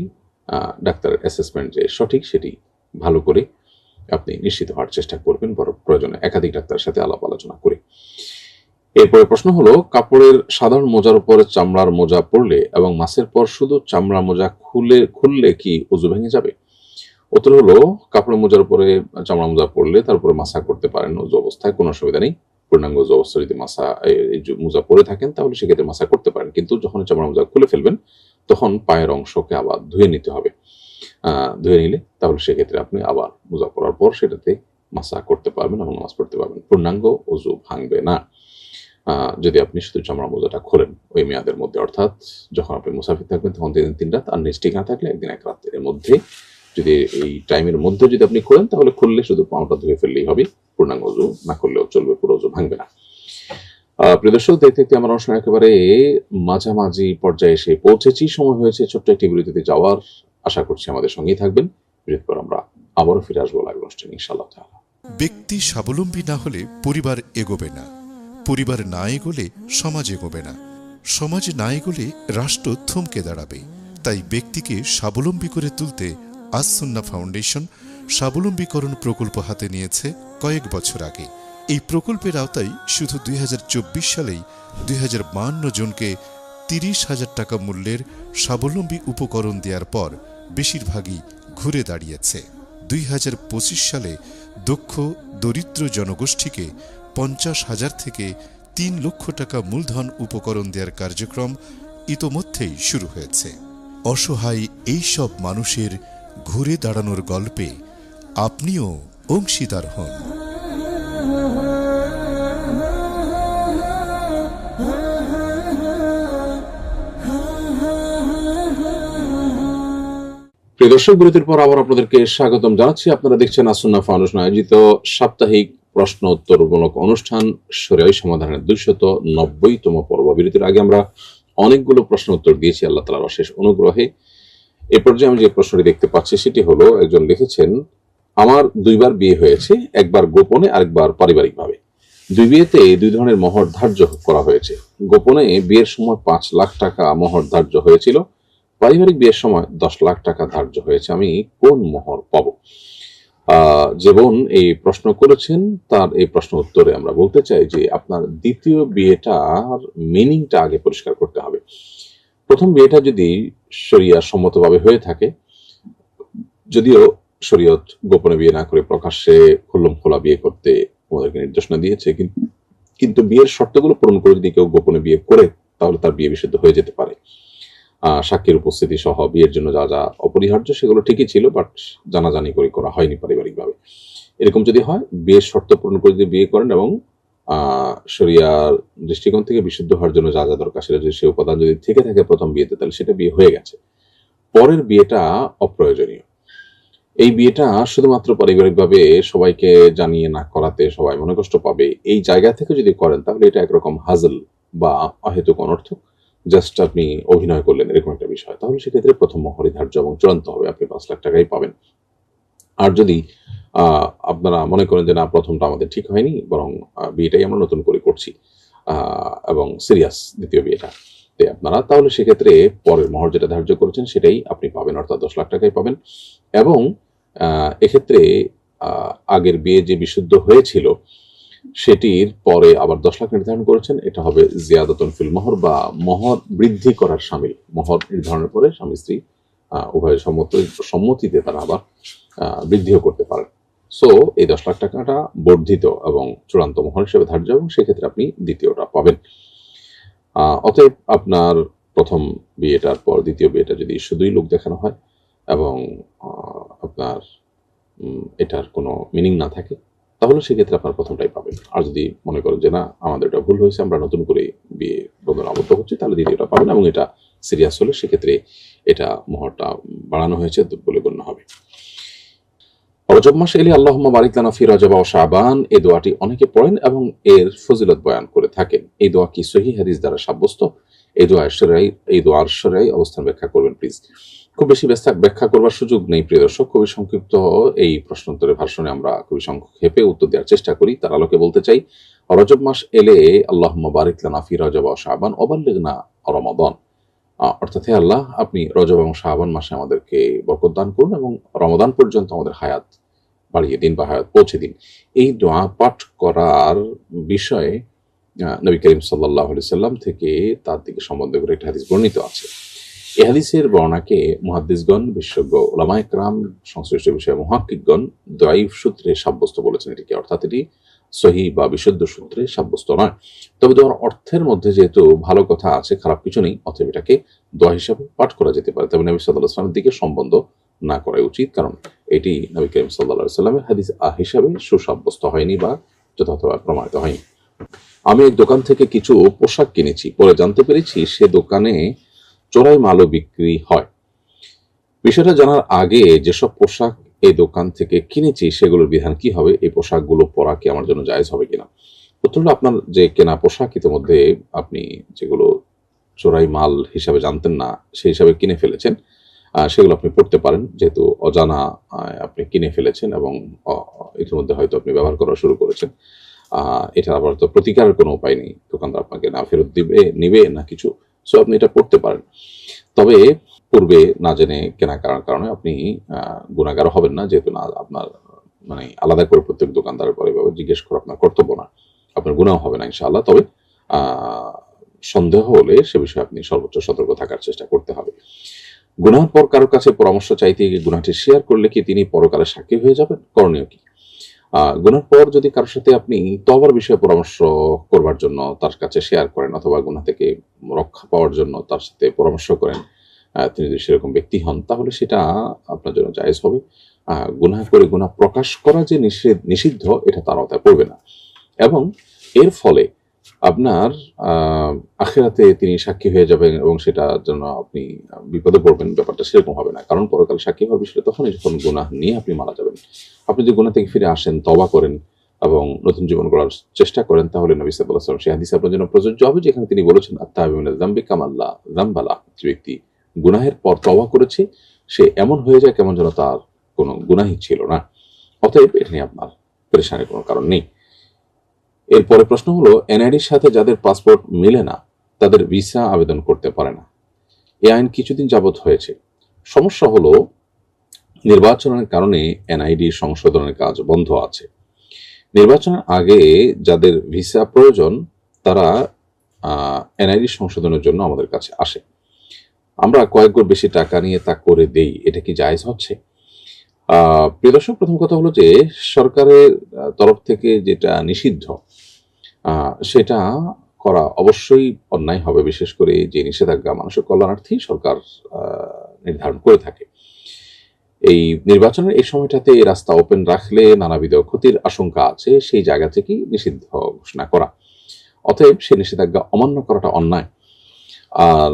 ডাক্তারের অ্যাসেসমেন্ট যে সঠিক সেটি ভালো করে আপনি নিশ্চিত হওয়ার চেষ্টা করবেন, বড় প্রয়োজনে একাধিক ডাক্তারের সাথে আলাপ আলোচনা করে। এরপরে প্রশ্ন হলো, কাপড়ের সাধারণ মোজার উপরে চামড়ার মোজা পরলে এবং মাসের পর শুধু চামড়ার মোজা খুললে কি ওযু ভেঙে যাবে? উত্তর হলো, কাপড়ের মোজার উপরে চামড়া মোজা পরলে তারপরে মাসা করতে পারেন ওযু অবস্থায়, কোনো অসুবিধা নেই। পূর্ণাঙ্গ ওযু অবস্থায় যদি মোজা পরে থাকেন তাহলে সেক্ষেত্রে মাসা করতে পারেন, কিন্তু যখন চামড়া মোজা খুলে ফেলবেন তখন পায়ের অংশকে আবার ধুয়ে নিতে হবে। ধুয়ে নিলে তাহলে সেক্ষেত্রে আপনি আবার মোজা পরার পর সেটাতে মাসা করতে পারবেন এবং নামাজ পড়তে পারবেন। পূর্ণাঙ্গ ওযু ভাঙবে না যদি আপনি শুধু চামড়া মোজাটা খোলেন ওই মেয়াদের মধ্যে, অর্থাৎ যখন আপনি মুসাফির থাকবেন তখন 3 রাত, আর নেক্সট ঠিকানা থাকলে 1 দিন 1 রাত, এর মধ্যে যদি এই টাইমের মধ্যে যদি আপনি খোলেন তাহলে খুললে শুধু পাউটা ধুয়ে ফেললেই হবে, পূর্ণাঙ্গ ওযু না করলেও চলবে, পুরো ওযু ভাঙবে না। প্রিয় দর্শক, দেখতে দেখতে আমরা অনুষ্ঠান একেবারে মাঝামাঝি পর্যায়ে এসে পৌঁছেছি। সময় হয়েছে ছোট্ট একটি বিরতিতে যাওয়ার। আশা করছি আমাদের সঙ্গেই থাকবেন। বিরতির পর আমরা আবারও ফিরে আসবো লাইভ অনুষ্ঠানে ইনশাআল্লাহ তাআলা। ব্যক্তি স্বাবলম্বী না হলে পরিবার এগোবে না, পরিবার না এগোলে সমাজ এগোবে না, সমাজ না এগোলে রাষ্ট্র থমকে দাঁড়াবে। তাই ব্যক্তিকে স্বাবলম্বী করে তুলতে আস সুন্নাহ ফাউন্ডেশন স্বাবলম্বীকরণ প্রকল্প হাতে নিয়েছে কয়েক বছর আগে। এই প্রকল্পের আওতায় শুধু 2024 সালেই 2052 জনকে 30,000 টাকা মূল্যের স্বাবলম্বী উপকরণ দেওয়ার পর বেশিরভাগই ঘুরে দাঁড়িয়েছে। 2025 সালে দক্ষ দরিদ্র জনগোষ্ঠীকে 50,000 থেকে 3 লক্ষ টাকা মূলধন উপকরণ দেওয়ার কার্যক্রম ইতোমধ্যেই শুরু হয়েছে। অসহায় এই সব মানুষের ঘুরে দাঁড়ানোর গল্পে আপনিও অংশীদার হন। প্রিয় দর্শক, বিরতির পর আবার আপনাদেরকে স্বাগতম জানাচ্ছি। আপনারা দেখছেন আস সুন্নাহ ফাউন্ডেশন আয়োজিত সাপ্তাহিক প্রশ্ন উত্তরমূলক অনুষ্ঠান শরীয়ী সমাধানের 290তম পর্ব। বিরতির আগে আমরা অনেকগুলো প্রশ্ন উত্তর দিয়েছি আল্লাহ তাআলার অশেষ অনুগ্রহে। এ পর্যায়ে আমি যে প্রশ্নটি দেখতে পাচ্ছি সেটি হলো, একজন লিখেছেন, আমার 2 বার বিয়ে হয়েছে, একবার গোপনে আরেকবার পারিবারিকভাবে। 2 বিয়েতে 2 ধরনের মোহর ধার্য করা হয়েছে। গোপনে বিয়ের সময় 5 লাখ টাকা মোহর ধার্য হয়েছিল, পারিবারিক বিয়ের সময় 10 লাখ টাকা ধার্য হয়েছে। আমি কোন মোহর পাবো? যে বোন এই প্রশ্ন করেছেন তার এই প্রশ্ন উত্তরে আমরা বলতে চাই যে আপনার দ্বিতীয় বিয়েটার মিনিংটা আগে পরিষ্কার করতে হবে। প্রথম বিয়েটা যদি শরিয়া সম্মতভাবে হয়ে থাকে, যদিও শরীয়ত গোপনে বিয়ে না করে প্রকাশ্যে খুল্লম খোলা বিয়ে করতে আমাদেরকে নির্দেশনা দিয়েছে, কিন্তু বিয়ের শর্তগুলো পূরণ করে যদি কেউ গোপনে বিয়ে করে তাহলে তার বিয়ে বিশুদ্ধ হয়ে যেতে পারে। সাক্ষীর উপস্থিতি সহ বিয়ের জন্য যা যা অপরিহার্য সেগুলো ঠিকই ছিল, বাট জানাজানি করে করা হয়নি পারিবারিকভাবে। এরকম যদি হয়, বিয়ের শর্ত পূরণ করে যদি বিয়ে করেন এবং শরিয়ার দৃষ্টিকোণ থেকে বিশুদ্ধ হওয়ার জন্য যা যা দরকার সেটা যদি সে উপাদান যদি থেকে থাকে প্রথম বিয়েতে, তাহলে সেটা বিয়ে হয়ে গেছে। পরের বিয়েটা অপ্রয়োজনীয়। এই বিয়েটা শুধুমাত্র পারিবারিকভাবে সবাইকে জানিয়ে না করাতে সবাই মনে কষ্ট পাবে, এই জায়গা থেকে যদি করেন তাহলে এটা একরকম হাজল বা অহেতুক অনর্থক, জাস্ট আপনি অভিনয় করলেন এরকম একটা বিষয়। তাহলে সেক্ষেত্রে প্রথম মোহরই ধার্য এবং চূড়ান্ত হবে, আপনি 5 লাখ টাকাই পাবেন। আর যদি আপনারা মনে করেন যে না, প্রথমটা আমাদের ঠিক হয়নি, বরং বিয়েটাই আমরা নতুন করে করছি এবং সিরিয়াস দ্বিতীয় বিয়েটা, আপনারা তাহলে সেক্ষেত্রে পরের মোহর যেটা ধার্য করেছেন সেটাই আপনি পাবেন, অর্থাৎ 10 লাখ টাকাই পাবেন। এবং এক্ষেত্রে আগের বিয়ে যে বিশুদ্ধ হয়েছিল সেটির পরে আবার 10 লাখ নির্ধারণ করেছেন, এটা হবে জিয়াদাতুন ফিল মোহর বা মোহর বৃদ্ধি করার শামিল। মোহর নির্ধারণের পরে স্বামী স্ত্রী উভয়ের সম্মতিতে তারা আবার বৃদ্ধিও করতে পারেন। সো এই 10 লাখ টাকাটা বর্ধিত এবং চূড়ান্ত মোহর হিসেবে ধার্য, এবং সেক্ষেত্রে আপনি দ্বিতীয়টা পাবেন। অতএব আপনার প্রথম বিয়েটার পর দ্বিতীয় বিয়েটা যদি শুধুই লোক দেখানো হয় এবং আপনার এটার কোনো মিনিং না থাকে, তাহলে সেক্ষেত্রে আপনার প্রথমটাই পাবেন। আর যদি মনে করেন যে না, আমাদের এটা ভুল হয়েছে, আমরা নতুন করে বিয়ে বন্ধনে আবদ্ধ হচ্ছি, তাহলে দ্বিতীয়টা পাবেন এবং এটা সিরিয়াস হলে সেক্ষেত্রে এটা মোহরটা বাড়ানো হয়েছে বলে গণ্য হবে। রজব মাস এলে আল্লাহুম্মা বারিক লানা ফি রজব ওয়া শাবান, এই দোয়াটি অনেকে পড়েন এবং এর ফজিলত বয়ান করে থাকেন। এই দোয়া কি সহিহ হাদিস দ্বারা সাব্যস্ত? এই দোয়ার শরঈ অবস্থান ব্যাখ্যা করবেন প্লিজ। খুব বেশি ব্যাখ্যা করবার সুযোগ নেই প্রিয় দর্শক, খুবই সংক্ষিপ্ত এই প্রশ্নোত্তরের ভাষণে আমরা খুবই সংক্ষেপে উত্তর দেওয়ার চেষ্টা করি। তার আলোকে বলতে চাই, রজব মাস এলে আল্লাহুম্মা বারিক লানা ফি রজব ওয়া শাবান ওয়া বাল্লিগনা রমাদান, অর্থাৎ হে আল্লাহ, আপনি রজব এবং শাবান মাসে আমাদেরকে বরকত দান করুন এবং রমাদান পর্যন্ত আমাদের হায়াত বাড়িয়ে দিন বা হায়াত পৌঁছে দিন। এই দোয়া পাঠ করার বিষয়ে নবী করিম সাল্লাল্লাহু আলাইহি সাল্লাম থেকে তার দিকে সম্বন্ধ করে একটা হাদিস বর্ণিত আছে। এই হাদিসের বর্ণনাকে মুহাদ্দিসগণ, বিশেষজ্ঞ উলামায়ে কেরাম, সংশ্লিষ্ট বিষয়ে মুহাক্কিকগণ দাঈফ সূত্রে সাব্যস্ত বলেছেন এটিকে, অর্থাৎ এটি সহিহ বা বিশুদ্ধ সূত্রে সাব্যস্ত নয়। তবে দোয়ার অর্থের মধ্যে যেহেতু ভালো কথা আছে, খারাপ কিছু নেই, অতএব এটাকে দোয়া হিসাবে পাঠ করা যেতে পারে। তবে নবী সাল্লাল্লাহু আলাইহি সাল্লামের দিকে সম্বন্ধ না করাই উচিত, কারণ এটি নবী করিম সাল্লাল্লাহু আলাইহি সাল্লামের হাদিস হিসাবে সুসাব্যস্ত হয়নি বা যথাযথভাবে প্রমাণিত হয়নি। আমি এক দোকান থেকে কিছু পোশাক কিনেছি, পরে জানতে পেরেছি সে দোকানে চোরাই মালও বিক্রি হয়। বিষয়টা জানার আগে যেসব পোশাক এই দোকান থেকে কিনেছি সেগুলোর বিধান কি হবে? এই পোশাকগুলো পরা কি আমার জন্য জায়েজ হবে কিনা? উত্তর হলো, আপনার যে কেনা পোশাক ইতিমধ্যে আপনি যেগুলো চোরাই মাল হিসাবে জানতেন না সেই হিসাবে কিনে ফেলেছেন, সেগুলো আপনি পড়তে পারেন, যেহেতু অজানা আপনি কিনে ফেলেছেন এবং ইতিমধ্যে হয়তো আপনি ব্যবহার করা শুরু করেছেন। এটা আবার তো প্রতিকারের কোনো উপায় নেই, দোকানদার আপনাকে না ফেরত নিবে না কিছু, সো আপনি এটা পড়তে পারেন। তবে পূর্বে না জেনে কেনা কারণে আপনি গুনাহগার হবেন না, যেহেতু না আপনার মানে আলাদা করে প্রত্যেক দোকানদারের পরে জিজ্ঞেস করা আপনার কর্তব্য না, আপনার গুনাহ হবে না ইনশাআল্লাহ। তবে সন্দেহ হলে সে বিষয়ে আপনি সর্বোচ্চ সতর্ক থাকার চেষ্টা করতে হবে। গুনাহের পর কারোর কাছে পরামর্শ চাইতে গিয়ে গুনাহটি শেয়ার করলে কি তিনি পরকালে সাক্ষী হয়ে যাবেন? করণীয় কি? গুনার পর যদি কারোর সাথে আপনি তওবার বিষয়ে পরামর্শ করবার জন্য তার কাছে শেয়ার করেন, অথবা গুনাহ থেকে রক্ষা পাওয়ার জন্য তার সাথে পরামর্শ করেন, তিনি যদি সেরকম ব্যক্তি হন, তাহলে সেটা আপনার জন্য জায়েজ হবে। গুনাহ করে গুনাহ প্রকাশ করা যে নিষিদ্ধ, এটা তার আওতায় পড়বে না, এবং এর ফলে আপনার আখিরাতে তিনি সাক্ষী হয়ে যাবেন এবং সেটার জন্য আপনি বিপদে পড়বেন, ব্যাপারটা সেরকম হবে না। কারণ পরকাল সাক্ষী হওয়ার বিষয়টা তখনই যখন গুনাহ নিয়ে আপনি মারা যাবেন। আপনি যদি গুনাহ থেকে ফিরে আসেন, তওবা করেন এবং নতুন জীবন গড়ার চেষ্টা করেন, তাহলে নবী সাল্লাল্লাহু আলাইহি ওয়াসাল্লাম সেই হাদিস আপনার জন্য প্রযোজ্য হবে, যেখানে তিনি বলেছেন, আত-তাইবু মিনাজ যামবি কামান লা যামবা লাহু, যে ব্যক্তি গুনাহের পর তওবা করেছে সে এমন হয়ে যায় কেমন যেন তার কোনো গুনাহই ছিল না। অতএব এটা নিয়ে আপনার পেরেশানির কোনো কারণ নেই। এরপরে প্রশ্ন হলো, এনআইডির সাথে যাদের পাসপোর্ট মিলে না তাদের ভিসা আবেদন করতে পারে না। এই আইন কিছুদিন যাবৎ হয়েছে। সমস্যা হলো, নির্বাচনের কারণে এনআইডি সংশোধনের কাজ বন্ধ আছে। নির্বাচনের আগে যাদের ভিসা প্রয়োজন তারা এনআইডি সংশোধনের জন্য আমাদের কাছে আসে, আমরা কয়েক গুণ বেশি টাকা নিয়ে তা করে দেই। এটা কি জায়েজ হচ্ছে? প্রিয় দর্শক, প্রথম কথা হলো যে সরকারের তরফ থেকে যেটা নিষিদ্ধ সেটা করা অবশ্যই অন্যায় হবে, বিশেষ করে যে নিষেধাজ্ঞা মানুষের কল্যাণার্থে সরকার নির্ধারণ করে থাকে। এই নির্বাচনের এই সময়টাতে এই রাস্তা ওপেন রাখলে নানাবিধ ক্ষতির আশঙ্কা আছে, সেই জায়গা থেকেই নিষিদ্ধ ঘোষণা করা। অতএব সেই নিষেধাজ্ঞা অমান্য করাটা অন্যায়। আর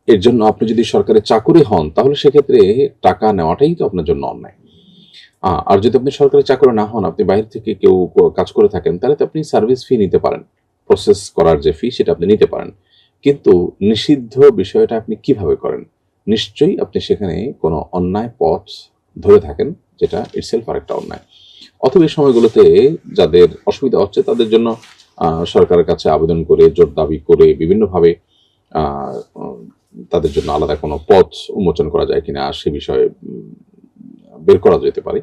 এর জন্য আপনি যদি সরকারের চাকরি হন তাহলে সেক্ষেত্রে টাকা নেওয়াটাই তো আপনার জন্য অন্যায়। আর যদি আপনি সরকারি চাকরি না হন, আপনি বাইরে থেকে কেউ কাজ করে থাকেন, তাহলে তো আপনি সার্ভিস ফি নিতে পারেন, প্রসেস করার যে ফি সেটা আপনি নিতে পারেন। কিন্তু নিষিদ্ধ বিষয়টা আপনি কিভাবে করেন? নিশ্চয়ই আপনি সেখানে কোনো অন্যায় পথ ধরে থাকেন, যেটা ইটসেলফ আরেকটা অন্যায়। অথবা এই সময়গুলোতে যাদের অসুবিধা হচ্ছে তাদের জন্য সরকারের কাছে আবেদন করে, জোর দাবি করে, বিভিন্নভাবে তাদের জন্য আলাদা কোনো পথ উন্মোচন করা যায় কিনা সে বিষয়ে বের করা যেতে পারে।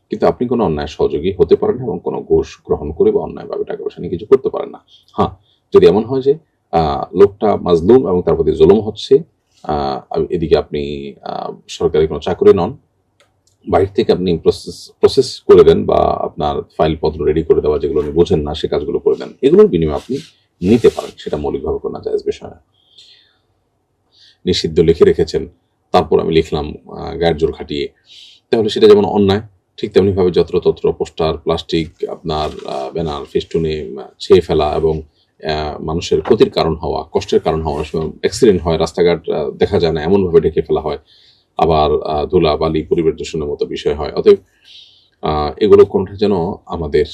কিন্তু আপনি কোনো অন্যায় সহযোগী হতে পারেন না এবং কোনো ঘুষ গ্রহণ করে বা অন্যায়ভাবে টাকা পয়সা নিয়ে কিছু করতে পারেন না। হ্যাঁ, যদি এমন হয় যে লোকটা মাজলুম এবং তার প্রতি জুলুম হচ্ছে, এদিকে আপনি সরকারি কোনো চাকরি নন, বাইরে থেকে আপনি প্রসেস করে দেন বা আপনার ফাইলপত্র রেডি করে দেওয়া, যেগুলো আপনি বোঝেন না সে কাজগুলো করে দেন, এগুলোর বিনিময়ে আপনি নিতে পারেন, সেটা মৌলিকভাবে কোনো জায়েজ বিষয় না। নিষিদ্ধ লিখে রেখেছেন, তারপর আমি লিখলাম গায়ের জোর খাটিয়ে, তাহলে সেটা যেমন অন্যায়, ঠিক তেমনিভাবে যত্রতত্র পোস্টার, প্লাস্টিক, আপনার ব্যানার, ফেস্টুনে ছেয়ে ফেলা এবং মানুষের ক্ষতির কারণ হওয়া, কষ্টের কারণ হওয়া, অ্যাক্সিডেন্ট হয়, রাস্তাঘাট দেখা যায় না এমনভাবে ঢেকে ফেলা হয়, আবার ধুলা বালি পরিবেশ দূষণের মতো বিষয় হয়। অতএব এগুলো কোনটা যেন আমাদের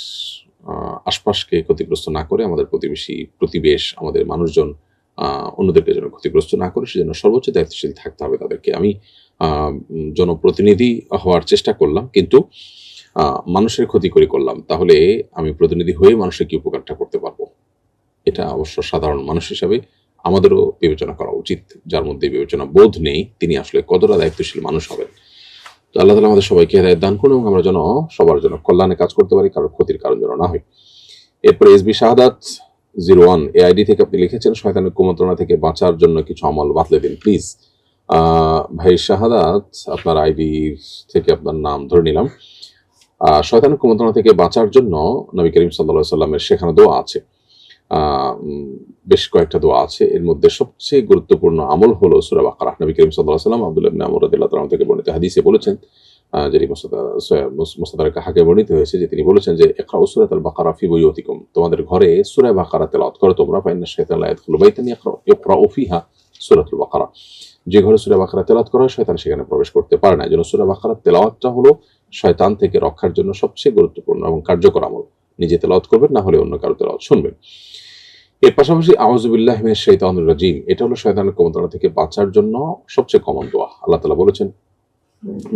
আশপাশকে ক্ষতিগ্রস্ত না করে, আমাদের প্রতিবেশী প্রতিবেশ আমাদের মানুষজন অন্যদেরকে যেন ক্ষতিগ্রস্ত না করে, সেজন্য সর্বোচ্চ দায়িত্বশীল থাকতে হবে তাদেরকে। আমি জনপ্রতিনিধি হওয়ার চেষ্টা করলাম, কিন্তু মানুষের ক্ষতি করে করলাম, তাহলে আমি প্রতিনিধি হয়ে মানুষের কি উপকারটা করতে পারবো? এটা অবশ্য সাধারণ মানুষ হিসাবে আমাদেরও বিবেচনা করা উচিত। যার মধ্যে বিবেচনা বোধ নেই তিনি আসলে কতটা দায়িত্বশীল মানুষ হবেন। তো আল্লাহ তাআলা আমাদের সবাইকে হেদায়েত দান করুন এবং আমরা যেন সবার জন্য কল্যাণে কাজ করতে পারি, কারোর ক্ষতির কারণ যেন না হয়। এরপরে এসবি শাহাদাত 01 এআইডি থেকে আপনি লিখেছেন, শয়তানের কুমন্ত্রণা থেকে বাঁচার জন্য কিছু আমল বাতলে দিন প্লিজ। ভাই শাহাদাত, আপনার আইডি থেকে আপনার নাম ধরে নিলাম। শয়তানের কুমন্ত্রণা থেকে বাঁচার জন্য নবী করিম সাল্লাল্লাহু আলাইহি ওয়াসাল্লামের শেখানো দোয়া আছে, বেশ কয়েকটা দোয়া আছে। এর মধ্যে সবচেয়ে গুরুত্বপূর্ণ আমল হলো সূরা বাকারা। নবী করিম সাল্লাল্লাহু আলাইহি ওয়াসাল্লাম আব্দুল্লাহ ইবনে আমর রাদিয়াল্লাহু তাআলা থেকে বর্ণিত হাদিসে বলেছেন, যেটি মুস্তাদরাকে হাকে বর্ণিত হয়েছে, যে তিনি বলেছেন যে ইকরাউ সূরাতাল বাকারা ফি বুয়ুতিকুম, তোমাদের ঘরে সূরা বাকারা তেলাওয়াত করো তোমরা, ফাইন্না শাইতানা লা ইয়াদখুলু বাইতান ইকরাউ ফিহা সূরাতুল বাকারা, যে ঘরে সূরা বাকারা তেলাওয়াত করা হয় শয়তান সেখানে প্রবেশ করতে পারে না। এজন্য সূরা বাকারা তেলাওয়াতটা হলো শয়তান থেকে রক্ষার জন্য সবচেয়ে গুরুত্বপূর্ণ এবং কার্যকর আমল। নিজে তেলাওয়াত করবেন, না হলে অন্য কারো তেলাওয়াত শুনবেন। এর পাশাপাশি আউযু বিল্লাহি মিনাশ শাইতানির রাজিম, এটা হলো শয়তানের কুমন্ত্রণা থেকে বাঁচার জন্য সবচেয়ে কমন দোয়া। আল্লাহ তাআলা বলেছেন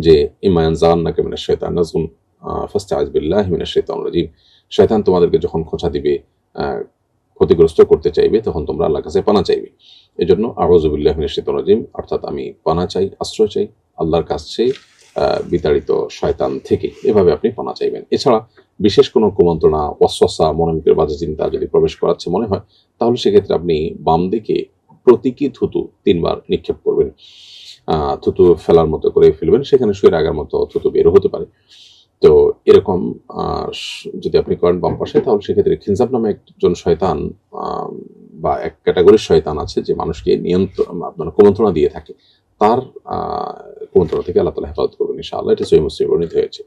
যে ইম্মা ইয়ানজাগান্নাকা মিনাশ শাইতানি নাযগুন ফাস্তাইয বিল্লাহি মিনাশ শাইতানির রাজিম, শয়তান তোমাদেরকে যখন খোঁচা দিবে, ক্ষতিগ্রস্ত করতে চাইবে, তখন তোমরা আল্লাহর কাছে পানা চাইবে। এজন্য আউযু বিল্লাহি মিনাশ শাইতানির রাজিম, অর্থাৎ আমি পানা চাই, আশ্রয় চাই আল্লাহর কাছে বিতাড়িত শয়তান থেকে, এভাবে আপনি পানা চাইবেন। এছাড়া বিশেষ কোনো কুমন্ত্রণা, ওয়াসওয়াসা, মনের ভিতরে বাজে চিন্তা যদি প্রবেশ করাচ্ছে মনে হয়, তাহলে সেক্ষেত্রে আপনি বাম দিকে প্রতীকী থুতু 3 বার নিক্ষেপ করবেন, থুতু ফেলার মতো করে ফেলবেন, সেখানে শুয়ে রাখার মতো থুতু বের হতে পারে। তো এরকম যদি আপনি করেন বাম পাশে, তাহলে সেক্ষেত্রে খিনজাব নামে একজন শয়তান বা এক ক্যাটাগরির শয়তান আছে যে মানুষকে আপনার কুমন্ত্রণা দিয়ে থাকে, তার কুমন্ত্রণা থেকে আল্লাহ তাআলা হেফাজত করবেন ইনশাআল্লাহ। এটা সহিহ মুসলিমে বর্ণিত হয়েছে।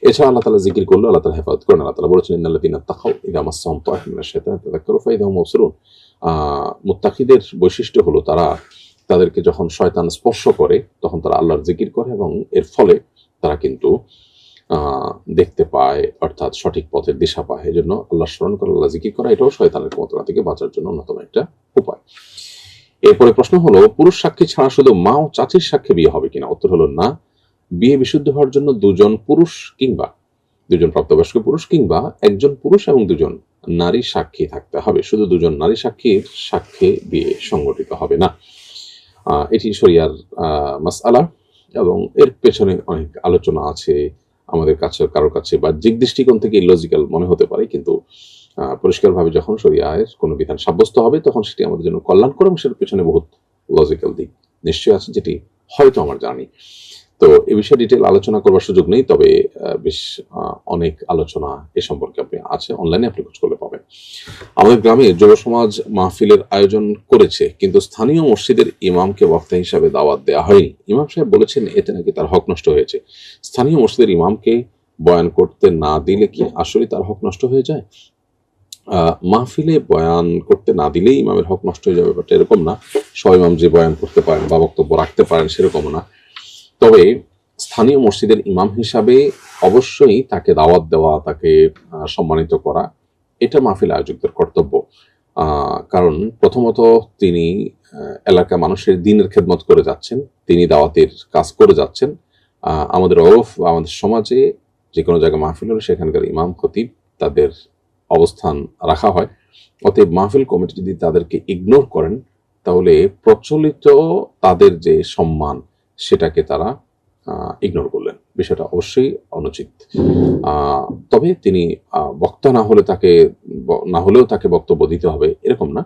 এছাড়া আল্লাহ তাআলা জিকির করলে আল্লাহ তাআলা হেফাজত করেন। আল্লাহ তাআলা বলেছেন, ইন্নাল্লাযীনা তাকাউ ইযা মাসসাহুম তায়ফুম মিনাশ শাইতানি তাযাক্কারু ফাইযা হুম মুবসিরুন। মুত্তাকিদের বৈশিষ্ট্য হলো তাদেরকে যখন শয়তান স্পর্শ করে তখন তারা আল্লাহর জিকির করে এবং এর ফলে তারা কিন্তু দেখতে পায়, অর্থাৎ সঠিক পথের দিশা পায়। এজন্য আল্লাহ স্মরণ করা, আল্লাহ জিকির করা, এটাও শয়তানের কুমন্ত্রণা থেকে বাঁচার জন্য অন্যতম একটা উপায়। এরপরে প্রশ্ন হলো, পুরুষ সাক্ষী ছাড়া শুধু মা ও চাচির সাক্ষী বিয়ে হবে কিনা? উত্তর হলো না। বিয়ে বিশুদ্ধ হওয়ার জন্য দুজন প্রাপ্তবয়স্ক পুরুষ কিংবা একজন পুরুষ এবং দুজন নারী সাক্ষী থাকতে হবে। শুধু দুজন নারী সাক্ষীর সাক্ষ্যে বিয়ে সংগঠিত হবে না। এটি শরিয়ার মাসআলা এবং এর পেছনে অনেক আলোচনা আছে। আমাদের কাছে কারোর কাছে বাহ্যিক দৃষ্টিকোণ থেকে ইলজিক্যাল মনে হতে পারে, কিন্তু পরিষ্কারভাবে যখন শরিয়ায় কোনো বিধান সাব্যস্ত হবে তখন সেটি আমাদের জন্য কল্যাণকর এবং সেটার পেছনে বহুত লজিক্যাল দিক নিশ্চয়ই আছে, যেটি হয়তো আমার জানি। তো এই বিষয়ে ডিটেল আলোচনা করবার সুযোগ নেই, তবে বেশ অনেক আলোচনা এ সম্পর্কে আপনি আছে, অনলাইনে আপনি খোঁজ করলে পাবেন। আমাদের গ্রামে যুব সমাজ মাহফিলের আয়োজন করেছে, কিন্তু স্থানীয় মসজিদের ইমামকে বক্তা হিসাবে দাওয়াত দেওয়া হয়নি। ইমাম সাহেব বলেছেন এতে নাকি তার হক নষ্ট হয়েছে। স্থানীয় মসজিদের ইমামকে বয়ান করতে না দিলে কি আসলে তার হক নষ্ট হয়ে যায়? মাহফিলে বয়ান করতে না দিলেই ইমামের হক নষ্ট হয়ে যাবে, বাট এরকম না। সব ইমাম যে বয়ান করতে পারেন বা বক্তব্য রাখতে পারেন সেরকম না। তবে স্থানীয় মসজিদের ইমাম হিসাবে অবশ্যই তাকে দাওয়াত দেওয়া, তাকে সম্মানিত করা, এটা মাহফিল আয়োজকদের কর্তব্য। কারণ প্রথমত তিনি এলাকা মানুষের দ্বীনের খেদমত করে যাচ্ছেন, তিনি দাওয়াতের কাজ করে যাচ্ছেন। আমাদের ওরফ বা আমাদের সমাজে যে কোনো জায়গায় মাহফিল হলে সেখানকার ইমাম খতিব তাদের অবস্থান রাখা হয়। অতএব মাহফিল কমিটি যদি তাদেরকে ইগনোর করেন, তাহলে প্রচলিত তাদের যে সম্মান সেটাকে তারা ইগনোর করলেন। বিষয়টা অবশ্যই অনুচিত। তবে তিনি বক্তা না হলেও তাকে বক্তব্য দিতে হবে এরকম না।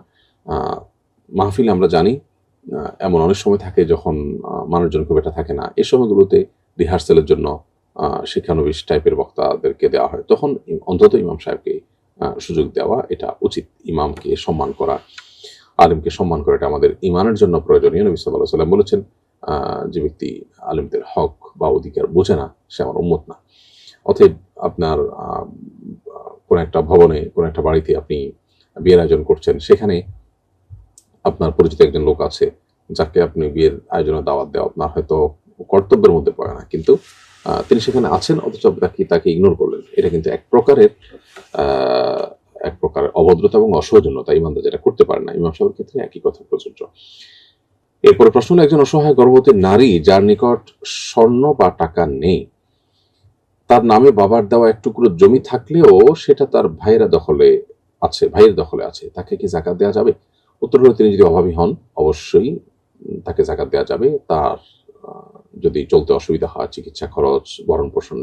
মাহফিলে আমরা জানি এমন অনেক সময় থাকে যখন মানুষজন খুব একটা থাকে না, এই সময়গুলোতে রিহার্সেলের জন্য শিক্ষানবিশ টাইপের বক্তাদেরকে দেওয়া হয়, তখন অন্তত ইমাম সাহেবকে সুযোগ দেওয়া এটা উচিত। ইমামকে সম্মান করা, আলিমকে সম্মান করা, এটা আমাদের ইমানের জন্য প্রয়োজনীয়। নবী সাল্লাল্লাহু আলাইহি ওয়াসাল্লাম বলেছেন, যে ব্যক্তি আলিমদের হক বা অধিকার বোঝে না সে আমার উম্মত না। অতএব আপনার কোন একটা ভবনে, কোন একটা বাড়িতে আপনি বিয়ের আয়োজন করছেন, সেখানে আপনার পরিচিত একজন লোক আছে যাকে আপনি বিয়ের আয়োজনে দাওয়াত দেওয়া আপনার হয়তো কর্তব্যের মধ্যে পড়ে না, কিন্তু তিনি সেখানে আছেন অথচ তাকে ইগনোর করলেন। এটা কিন্তু এক প্রকারের অভদ্রতা এবং অসৌজন্যতা, ইমানদার যেটা করতে পারে না। ইমাম সাহেবের ক্ষেত্রে একই কথা প্রযোজ্য। এরপরে প্রশ্ন হলো, একজন অসহায় গর্ভবতী নারী যার নিকট স্বর্ণ বা টাকা নেই, তার নামে বাবার দেওয়া এক টুকরো জমি থাকলেও সেটা তার ভাইয়ের দখলে আছে, তাকে কি জাকাত দেওয়া যাবে? উত্তর হলো, তিনি যদি অভাবী হন অবশ্যই তাকে জাকাত দেওয়া যাবে। তার যদি চলতে অসুবিধা হয়, চিকিৎসা খরচ, ভরণ পোষণ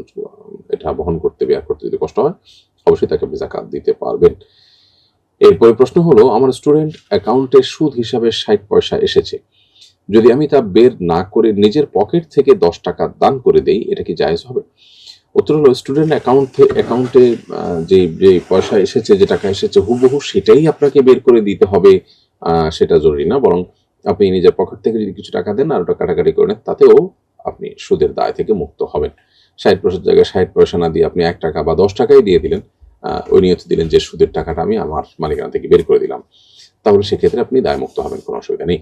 এটা বহন করতে বের করতে যদি কষ্ট হয়, অবশ্যই তাকে আপনি জাকাত দিতে পারবেন। এরপরে প্রশ্ন হলো, আমার স্টুডেন্ট অ্যাকাউন্টে সুদ হিসাবে 60 পয়সা এসেছে, যদি আমি তা বের না করে নিজের পকেট থেকে 10 টাকা দান করে দেই, এটা কি জায়েজ হবে? উত্তর হলো, স্টুডেন্ট অ্যাকাউন্টে যে পয়সা এসেছে, যে টাকা এসেছে, হুবহু সেটাই আপনাকে বের করে দিতে হবে সেটা জরুরি না। বরং আপনি নিজের পকেট থেকে যদি কিছু টাকা দেন আর ওটা কাটাকাটি করে নেন, তাতেও আপনি সুদের দায় থেকে মুক্ত হবেন। 60 পয়সার জায়গায় 60 পয়সা না দিয়ে আপনি 1 টাকা বা 10 টাকাই দিয়ে দিলেন, ওই নিয়ত দিলেন যে সুদের টাকাটা আমি আমার মালিকানা থেকে বের করে দিলাম, তাহলে সেক্ষেত্রে আপনি দায় মুক্ত হবেন, কোনো অসুবিধা নেই।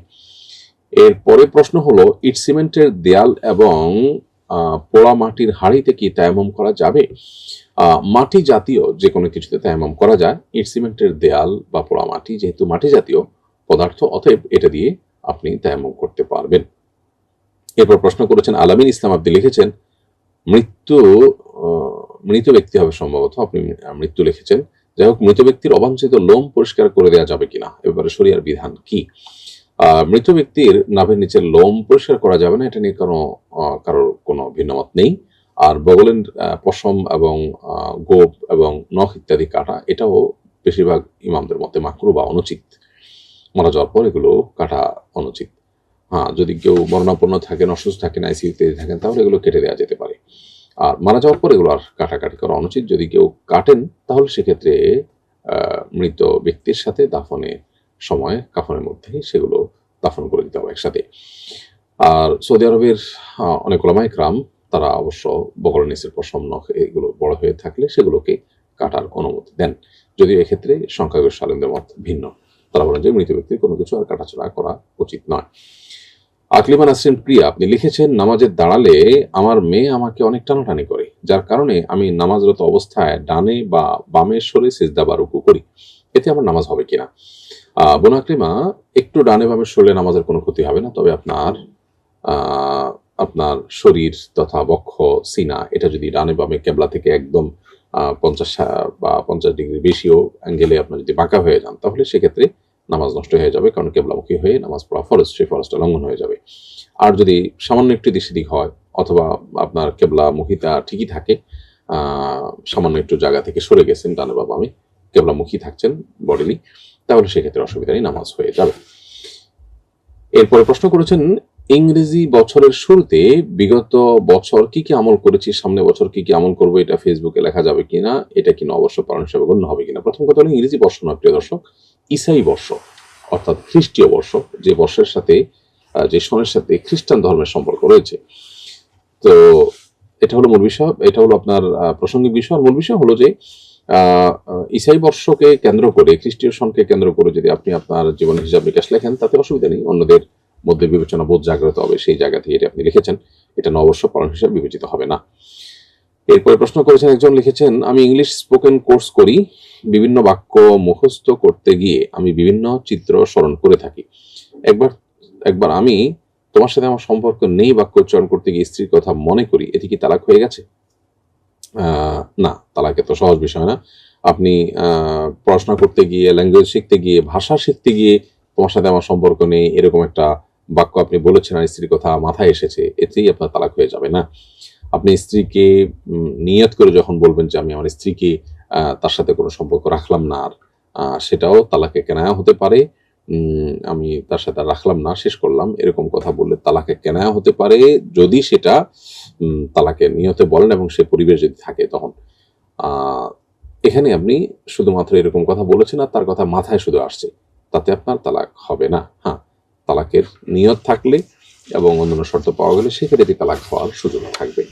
এরপরে প্রশ্ন হলো, ইট সিমেন্টের দেয়াল এবং পোড়া মাটির হাঁড়িতে কি তায়াম্মুম করা যাবে? মাটি জাতীয় যে কোনো কিছুতে তায়াম্মুম করা যায়। ইট সিমেন্টের দেয়াল বা পোড়া মাটি যেহেতু মাটি জাতীয় পদার্থ, অতএব এটা দিয়ে আপনি তায়াম্মুম করতে পারবেন। এরপর প্রশ্ন করেছেন আলামিন ইসলাম আব্দি, লিখেছেন মৃত ব্যক্তি হবে সম্ভবত, আপনি মৃত্যু লিখেছেন। যাই হোক, মৃত ব্যক্তির অবাঞ্ছিত লোম পরিষ্কার করে দেওয়া যাবে কিনা, এবারে শরিয়ার বিধান কি? মৃত ব্যক্তির নাভের নিচের লোম পরিষ্কার করা যাবে না, এটা নিয়ে কারোর কোনো ভিন্নমত নেই। আর বগলের পশম এবং গোপ এবং নখ ইত্যাদি কাটা, এটাও বেশিরভাগ ইমামদের মতে মাকরু বা অনুচিত। মারা যাওয়ার পর এগুলো কাটা অনুচিত। হ্যাঁ, যদি কেউ মরণাপন্ন থাকেন, অসুস্থ থাকেন, আইসিইউতে থাকেন, তাহলে এগুলো কেটে দেওয়া যেতে পারে। আর মারা যাওয়ার পর এগুলো আর কাটাকাটি করা অনুচিত। যদি কেউ কাটেন তাহলে সেক্ষেত্রে মৃত ব্যক্তির সাথে দাফনের সময় কাফনের মধ্যে সেগুলো দাফন করে দিতে হবে একসাথে। আর সৌদি আরবের অনেক ওলামায়ে কেরাম তারা অবশ্য বগলের নিচের পশম, নখ এগুলো বড় হয়ে থাকলে সেগুলোকে কাটার অনুমতি দেন, যদিও এক্ষেত্রে সংখ্যাগরিষ্ঠ আলেমদের মত ভিন্ন। তারা বলেন যে মৃত ব্যক্তির কোনো কিছু আর কাটাছাড়া করা উচিত নয়। আকলিমা নাসরিন প্রিয়া, আপনি লিখেছেন নামাজে দাঁড়ালে আমার মেয়ে আমাকে অনেক টানাটানি করে, যার কারণে আমি নামাজরত অবস্থায় ডানে বা বামে সরে সিজদা বা রুকু করি, এতে আমার নামাজ হবে কিনা? বোন আকলিমা, একটু ডানে বামে সরলে নামাজের কোনো ক্ষতি হবে না, তবে আপনার শরীর তথা বক্ষ, সিনা এটা যদি ডানে বামে কেবলা থেকে একদম 50 বা 50 ডিগ্রি বেশিও অ্যাঙ্গেলে আপনার যদি বাঁকা হয়ে যান, তাহলে সেক্ষেত্রে নামাজ নষ্ট হয়ে যাবে, কারণ কেবলামুখী হয়ে নামাজ পড়া ফরজ, সেই ফরজটা লঙ্ঘন হয়ে যাবে। আর যদি সামান্য একটু দিক সেদিক হয় অথবা আপনার কেবলামুখীতা ঠিকই থাকে, সামান্য একটু জায়গা থেকে সরে গেছেন ডানে বা বামে, কেবলামুখী থাকছেন বডিলি, তাহলে সেক্ষেত্রে অসুবিধা নেই, নামাজ হয়ে যাবে। এরপরে প্রশ্ন করেছেন, ইংরেজি বছরের শুরুতে বিগত বছর কি কি আমল করেছি, সামনে বছর কি কি আমল করবো, এটা ফেসবুকে লেখা যাবে কিনা, এটা কিনা অবশ্য পালন হিসেবে গণ্য হবে কিনা? প্রথম কথা হলো, ইংরেজি বর্ষ নয় প্রিয় দর্শক, ইসাই বর্ষ অর্থাৎ খ্রিস্টীয় বর্ষ, যে বর্ষের সাথে যে সনের সাথে খ্রিস্টান ধর্মের সম্পর্ক রয়েছে। তো এটা হলো মূল বিষয়, এটা হলো আপনার প্রাসঙ্গিক বিষয়। মূল বিষয় হলো যে ইসাই বর্ষকে কেন্দ্র করে, খ্রিস্টীয় সনকে কেন্দ্র করে যদি আপনি আপনার জীবন হিসাব নিকাশ লেখেন, তাতে অসুবিধা নেই, অন্যদের মধ্যে বিবেচনা বোধ জাগ্রত হবে, সেই জায়গা থেকে এটা আপনি লিখেছেন, এটা নববর্ষ পালন হিসাবে বিবেচিত হবে না। এরপরে প্রশ্ন করেছেন একজন, লিখেছেন আমি ইংলিশ স্পোকেন কোর্স করি, বিভিন্ন বাক্য মুখস্থ করতে গিয়ে আমি বিভিন্ন চিত্র স্মরণ করে থাকি। একবার আমি তোমার সাথে আমার সম্পর্ক নেই বাক্য উচ্চারণ করতে গিয়ে স্ত্রীর কথা মনে করি, এটি কি তালাক হয়ে গেছে? না, তালাক এত সহজ বিষয় না। আপনি পড়াশোনা করতে গিয়ে, ল্যাঙ্গুয়েজ শিখতে গিয়ে, ভাষা শিখতে গিয়ে তোমার সাথে আমার সম্পর্ক নেই এরকম একটা বাক্য আপনি বলেছেন আর স্ত্রীর কথা মাথায় এসেছে, এতেই আপনার তালাক হয়ে যাবে না। আপনি স্ত্রীকে নিয়ত করে যখন বলবেন যে আমি আমার স্ত্রীকে তার সাথে কোনো সম্পর্ক রাখলাম না, আর সেটাও তালাকে কেনায়া হতে পারে, আমি তার সাথে রাখলাম না, শেষ করলাম, এরকম কথা বললে তালাকে কেনায়া হতে পারে, যদি সেটা তালাকের নিয়তে বলেন এবং সে পরিবেশ যদি থাকে তখন। এখানে আপনি শুধুমাত্র এরকম কথা বলেছেন আর তার কথা মাথায় শুধু আসছে, তাতে আপনার তালাক হবে না। হ্যাঁ, তালাকের নিয়ত থাকলে এবং অন্যান্য শর্ত পাওয়া গেলে সেক্ষেত্রে তালাক হওয়ার সুযোগ থাকবে।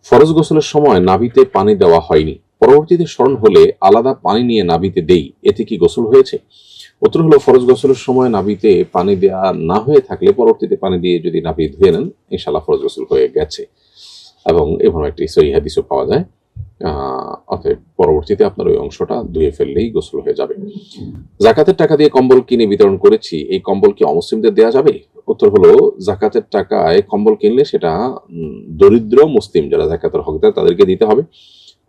ফরজ গোসলের সময় নাভিতে পানি দেওয়া হয়নি, পরবর্তীতে স্মরণ হলে আলাদা পানি নিয়ে নাভিতে দেই, এতে কি গোসল হয়েছে? উত্তর হলো, ফরজ গোসলের সময় নাভিতে পানি দেওয়া না হয়ে থাকলে পরবর্তীতে পানি দিয়ে যদি নাভি ধুয়ে নেন, ইনশাআল্লাহ ফরজ গোসল হয়ে গেছে। এবং এভাবে একটি সহিহ হাদিসও পাওয়া যায়। অতএব পরবর্তীতে আপনার ওই অংশটা ধুয়ে ফেললেই গোসল হয়ে যাবে। জাকাতের টাকা দিয়ে কম্বল কিনে বিতরণ করেছি, এই কম্বল কি অমুসলিমদের দেওয়া যাবে? উত্তর হলো, জাকাতের টাকায় কম্বল কিনলে সেটা দরিদ্র মুসলিম যারা জাকাতের হকদার তাদেরকে দিতে হবে।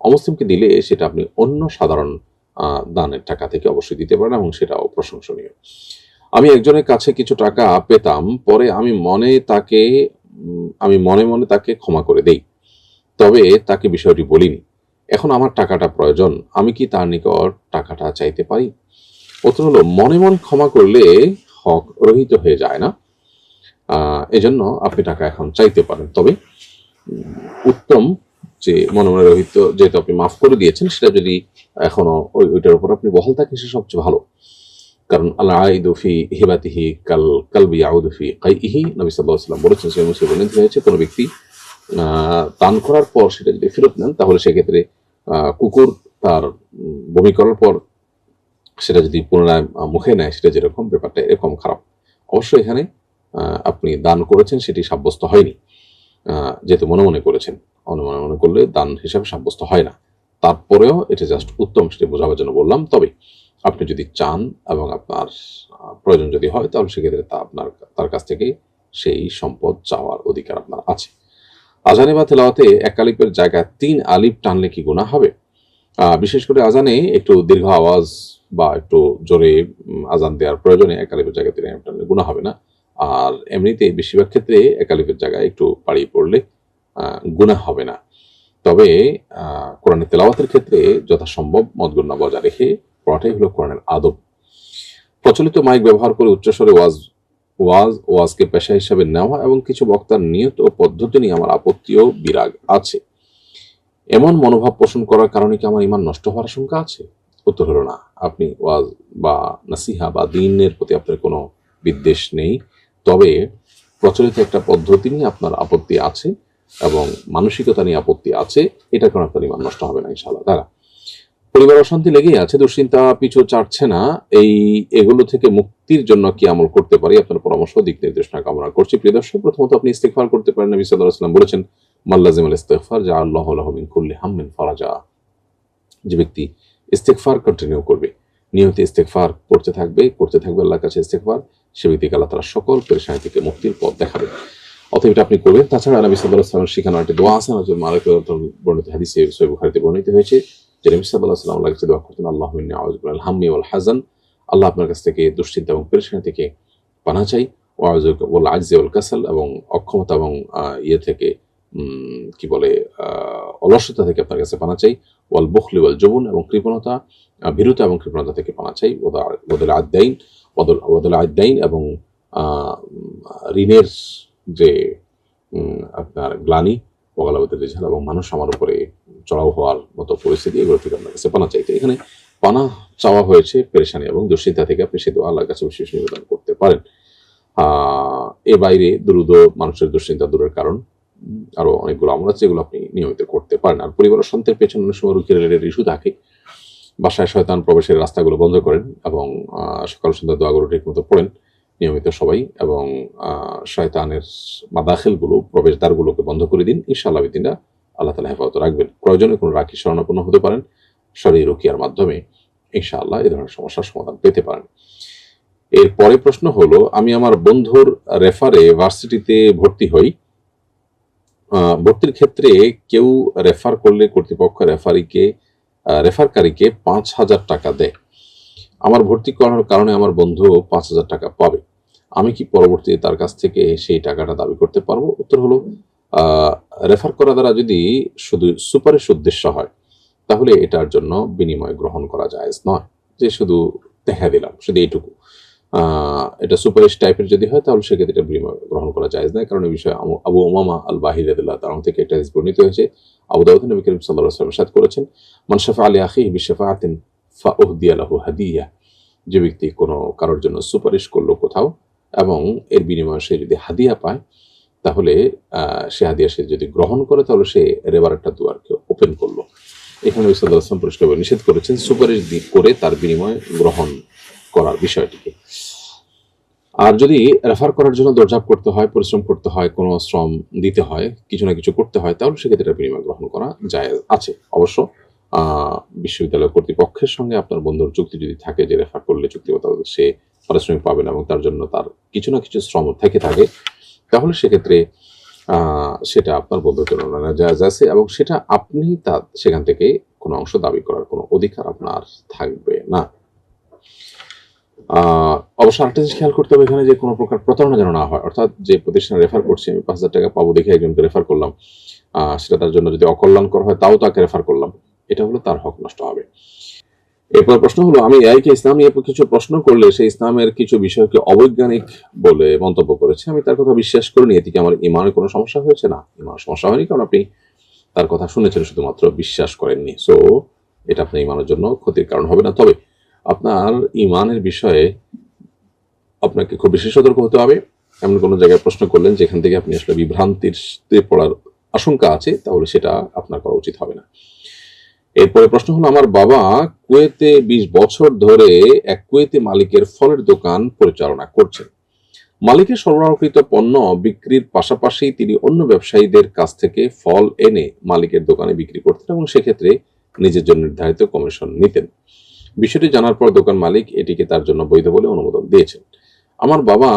অমুসলিমকে দিলে সেটা আপনি অন্য সাধারণ দানের টাকা থেকে অবশ্যই দিতে পারেন, এবং সেটাও প্রশংসনীয়। আমি একজনের কাছে কিছু টাকা পেতাম, পরে আমি মনে মনে তাকে ক্ষমা করে দেই, তবে তাকে বিষয়টি বলিনি। এখন আমার টাকাটা প্রয়োজন, আমি কি তার নিকট টাকাটা চাইতে পারি? উত্তর হলো, মনে মনে ক্ষমা করলে হক রহিত হয়ে যায় না, এজন্য আপনি টাকা এখন চাইতে পারেন। তবে উত্তম যে মনে মনে রহিত যেহেতু আপনি মাফ করে দিয়েছেন, সেটা যদি এখনো ওইটার উপর আপনি বহাল থাকে, সে সবচেয়ে ভালো। কারণ আল্লাহ আইদু ফি হিবাতিহি কালবি আউদু ফি কাইহি, নবী সাল্লাল্লাহু আলাইহি ওয়াসাল্লাম বলেছেন, সহিহ মুসলিমে বর্ণিত হয়েছে, কোনো ব্যক্তি দান করার পর সেটা যদি ফেরত নেন, তাহলে সেক্ষেত্রে কুকুর তার বমি করার পর সেটা যদি পুনরায় মুখে নেয়, সেটা যেরকম, ব্যাপারটা এরকম খারাপ। অবশ্যই এখানে আপনি দান করেছেন সেটি সাব্যস্ত হয়নি, যেহেতু মনে মনে করেছেন। মনে মনে করলে দান হিসাবে সাব্যস্ত হয় না। তারপরেও এটা জাস্ট উত্তম সেটা বোঝাবার জন্য বললাম। তবে আপনি যদি চান এবং আপনার প্রয়োজন যদি হয়, তাহলে সেক্ষেত্রে তার কাছ থেকে সেই সম্পদ চাওয়ার অধিকার আপনার আছে। আজানে বা তেলাওয়াতে এক আলিফের জায়গায় 3 আলিফ টানলে কি গুনাহ হবে? বিশেষ করে আজানে একটু দীর্ঘ আওয়াজ বা একটু জোরে আজান দেওয়ার প্রয়োজনে এক আলিফের জায়গায় 3 আলিফ টানলে গুনাহ হবে না। আর এমনিতে বেশিরভাগ ক্ষেত্রে এক আলিফের জায়গায় একটু বাড়িয়ে পড়লে গুনাহ হবে না। তবে কোরআনের তেলাওয়াতের ক্ষেত্রে যথাসম্ভব মদগুন্না বজায় রেখে পড়াটাই হলো কোরআনের আদব। প্রচলিত মাইক ব্যবহার করে উচ্চস্বরে ওয়াজকে পেশা হিসাবে নেওয়া এবং কিছু বক্তার নিয়ত ও পদ্ধতি নিয়ে আমার আপত্তি ও বিরাগ আছে। এমন মনোভাব পোষণ করার কারণে কি আমার ঈমান নষ্ট হওয়ার আশঙ্কা আছে? উত্তর হলো না। আপনি ওয়াজ বা নাসিহা বা দ্বীনের প্রতি আপনার কোনো বিদ্বেষ নেই, তবে প্রচলিত একটা পদ্ধতি নিয়ে আপনার আপত্তি আছে এবং মানসিকতা নিয়ে আপত্তি আছে, এটার কারণে আপনার ঈমান নষ্ট হবে না ইনশাআল্লাহ তাআলা। পরিবার অশান্তি লেগেই আছে, দুশ্চিন্তা পিছু ছাড়ছে না, এগুলো থেকে মুক্তির জন্য কি আমল করতে পারি? আপনার পরামর্শ দিক নির্দেশনা কামনা করছি। প্রিয় দর্শক, প্রথমত আপনি ইস্তিগফার করতে পারেন। নবী সাল্লাল্লাহু আলাইহি ওয়াসাল্লাম বলেছেন, মাল্লাজিমাল ইস্তিগফার জাআল্লাহু লাহু মিন কুল্লি হাম্মিন ফারাজা। যে ব্যক্তি ইস্তিগফার কন্টিনিউ করবে, নিয়মিত ইস্তিগফার করতে থাকবে আল্লাহর কাছে ইস্তিগফার, সে ব্যক্তিকে আল্লাহ তাআলা সকল পেরেশানি থেকে মুক্তির পথ দেখাবে। অতএব এটা আপনি করবেন। তাছাড়া নবী সাল্লাল্লাহু আলাইহি ওয়াসাল্লামের শিখানো একটা দোয়া আছে, হযরত মালিক বর্ণিত হাদিসে সহিহ বুখারীতে বর্ণিত হয়েছে, যে নবী সাল্লাল্লাহু আলাইহি ওয়াসাল্লাম আল্লাহর কাছে দোয়া করতেন, আল্লাহুম্মা ইন্নী আউযু বিকাল হাম্মি ওয়াল হাযান, আল্লাহ আপনার কাছ থেকে দুশ্চিন্তা এবং পেরেশানি থেকে পানাহ চাই, ওয়া আউযু ওয়াল আজজি ওয়াল কাসাল, এবং অক্ষমতা এবং থেকে কি বলে অলসতা থেকে আপনার কাছে পানাহ চাই, ওয়াল বুখলি ওয়াল জুবন, এবং কৃপণতা, ভীরুতা এবং কৃপণতা থেকে পানাহ চাই, ওয়াদাল আদাইন, এবং ঋণের যে আপনার গ্লানি, ওয়াগালাবাতের রিজাল, এবং মানুষ আমার উপরে চড়াও হওয়ার মতো পরিস্থিতি, এগুলো থেকে আপনার কাছে পানাহ চাইতে। এখানে পানাহ চাওয়া হয়েছে পেরেশানি এবং দুশ্চিন্তা থেকে। আপনি সে দোয়া আল্লাহর কাছে বিশেষ নিবেদন করতে পারেন। এর বাইরে দ্রুত মানুষের দুশ্চিন্তা দূরের কারণ আরো অনেকগুলো আমল আছে, যেগুলো আপনি নিয়মিত করতে পারেন। আর পরিবার শান্তির পেছনে অনেক সময় রুখি রিলেটেড ইস্যু থাকে। বাসায় শয়তান প্রবেশের রাস্তাগুলো বন্ধ করেন এবং সকাল সন্ধ্যা দোয়াগুলো ঠিক মতো পড়েন নিয়মিত সবাই, এবং শয়তানের মাদাখিলগুলো, প্রবেশদ্বারগুলোকে বন্ধ করে দিন। ইনশাআল্লাহ বিদিনা আল্লাহ তাআলা হেফাজত রাখবেন। প্রয়োজনে কোনো রাখি শরণাপন্ন হতে পারেন, শরঈ রুকিয়ার মাধ্যমে ইনশাআল্লাহ এই ধরনের সমস্যার সমাধান পেতে পারেন। এর পরে প্রশ্ন হলো, আমি আমার বন্ধুর রেফারে ভার্সিটিতে ভর্তি হই। ভর্তির ক্ষেত্রে কেউ রেফার করলে কর্তৃপক্ষ রেফারকারীকে 5,000 টাকা দেয়। আমার ভর্তি করার কারণে আমার বন্ধু 5,000 টাকা পাবে। আমি কি পরবর্তীতে তার কাছ থেকে সেই টাকাটা দাবি করতে পারবো? উত্তর হলো, রেফার করা দ্বারা যদি শুধু সুপারিশ উদ্দেশ্য হয়, তাহলে এটার জন্য বিনিময় গ্রহণ করা জায়েজ নয়, যে শুধু দেখা দিলাম, শুধু এইটুকু। এটা সুপারিশ টাইপের যদি হয়, তাহলে সেক্ষেত্রে এটা বিনিময় গ্রহণ করা জায়েজ নয়। কারণ এই বিষয়ে আবু উমামা আল বাহির রাদিয়াল্লাহু তাআলা থেকে একটা হাদিস বর্ণিত হয়েছে। আবু দাউদ নবী করিম সাল্লাল্লাহু আলাইহি ওয়াসাল্লাম ইরশাদ করেছেন, মান শাফা'a লি আখিহি বিশাফাআতিন ফাউহদিয়া লাহু হাদিয়া। যে ব্যক্তি কোনো কারোর জন্য সুপারিশ করলো কোথাও, এবং এর বিনিময়ে সে যদি হাদিয়া পায়, তাহলে সে হাদিয়া সে যদি গ্রহণ করে, তাহলে সে রেবার একটা দুয়ারকে ওপেন করলো। এখানে ইসলাম পরিষ্কারভাবে নিষেধ করেছেন সুপারিশ করে তার বিনিময়ে গ্রহণ করার বিষয়টিকে। আর যদি রেফার করার জন্য দরজাপ করতে হয়, পরিশ্রম করতে হয়, কোনো শ্রম দিতে হয়, কিছু না কিছু করতে হয়, তাহলে সেক্ষেত্রে এটা বিনিময় গ্রহণ করা জায়েজ আছে। অবশ্য বিশ্ববিদ্যালয় কর্তৃপক্ষের সঙ্গে আপনার বন্ধুর চুক্তি যদি থাকে যে রেফার করলে চুক্তি মোতাবেক সে পারিশ্রমিক পাবে না এবং তার জন্য তার কিছু না কিছু শ্রম থেকে থাকে, তাহলে সেক্ষেত্রে সেটা আপনার বন্ধুর জন্য জায়েজ আছে এবং সেটা আপনি তার সেখান থেকে কোনো অংশ দাবি করার কোনো অধিকার আপনার থাকবে না। অবশ্য আরেকটা জিনিস খেয়াল করতে হবে এখানে যে কোনো প্রকার প্রতারণা যেন না হয়। অর্থাৎ যে প্রতিষ্ঠানে রেফার করছি, আমি 5,000 টাকা পাবো দেখে একজনকে রেফার করলাম, সেটা তার জন্য যদি অকল্যাণকর হয় তাও তাকে রেফার করলাম, এটা হলো তার হক নষ্ট হবে। এরপর প্রশ্ন হলো, আমি এআইকে ইসলাম নিয়ে কিছু প্রশ্ন করলে সেই ইসলামের কিছু বিষয়কে অবৈজ্ঞানিক বলে মন্তব্য করেছে, আমি তার কথা বিশ্বাস করিনি, এতে কি আমার ইমানের কোনো সমস্যা হয়েছে? না, ইমানের সমস্যা হয়নি, কারণ আপনি তার কথা শুনেছেন, শুধুমাত্র বিশ্বাস করেননি। সো এটা আপনার ইমানের জন্য ক্ষতির কারণ হবে না। তবে আপনার ইমানের বিষয়ে আপনাকে খুব বেশি সতর্ক হতে হবে। এমন কোনো জায়গায় প্রশ্ন করলেন যেখান থেকে আপনি আসলে বিভ্রান্তিতে পড়ার আশঙ্কা আছে, তাহলে সেটা আপনার করা উচিত হবে না। এরপরে প্রশ্ন হলো, আমার বাবা কুয়েতে 20 বছর ধরে এক কুয়েতি মালিকের ফলের দোকান পরিচালনা করছেন। মালিকের সরবরাহকৃত পণ্য বিক্রির পাশাপাশি তিনি অন্য ব্যবসায়ীদের কাছ থেকে ফল এনে মালিকের দোকানে বিক্রি করতেন এবং সেক্ষেত্রে নিজের জন্য নির্ধারিত কমিশন নিতেন। বিষয়টি জানার পর দোকান মালিক এটিকে তার জন্য বৈধ বলে অনুমোদন দিয়েছেন। আমার বাবা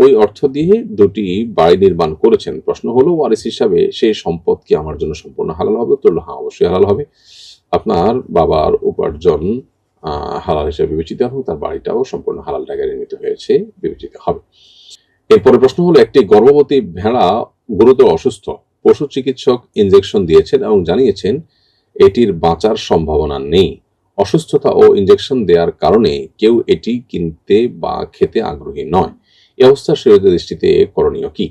ওই অর্থ দিয়ে 2টি বাড়ি নির্মাণ করেছেন। প্রশ্ন হলো, ওয়ারিস হিসাবে সেই সম্পদ কি আমার জন্য সম্পূর্ণ হালাল হবে? উত্তর হলো হ্যাঁ, অবশ্যই হালাল হবে। আপনার বাবার উপার্জন হালাল হিসেবে বিবেচিত হবে, তার বাড়িটাও সম্পূর্ণ হালাল টাকায় নির্মিত হয়েছে বিবেচিত হবে। এরপরে প্রশ্ন হলো, একটি গর্ভবতী ভেড়া গুরুতর অসুস্থ, পশু চিকিৎসক ইনজেকশন দিয়েছেন এবং জানিয়েছেন এটির বাঁচার সম্ভাবনা নেই। অসুস্থতা ও ইনজেকশন দেওয়ার কারণে কেউ এটি কিনতে বা খেতে আগ্রহী নয়। এই অবস্থা শরীয়তের দৃষ্টিতে করণীয় কি?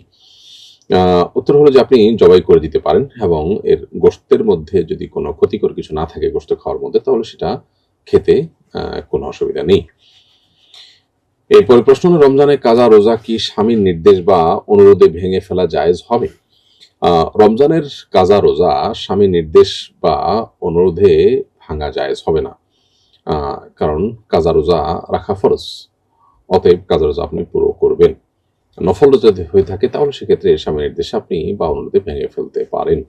উত্তর হলো যে আপনি জবাই করে দিতে পারেন এবং এর গোশতের মধ্যে যদি কোনো ক্ষতিকর কিছু না থাকে গোশত খাওয়ার মধ্যে, তাহলে সেটা খেতে কোনো অসুবিধা নেই। এরপরে প্রশ্ন হলো, রমজানে কাজা রোজা কি স্বামীর নির্দেশ বা অনুরোধে ভেঙে ফেলা জায়েজ হবে? রমজানের কাজা রোজা স্বামীর নির্দেশ বা অনুরোধে ভাঙা জায়েজ হবে না, কারণ কাজা রোজা রাখা ফরজ, অতএব কাজা রোজা আপনি পুরো করবেন। নফল রোজা যদি হয়ে থাকে তাহলে সেক্ষেত্রে স্বামীর নির্দেশে আপনি বা অনুরোধে ভেঙে ফেলতে পারেন।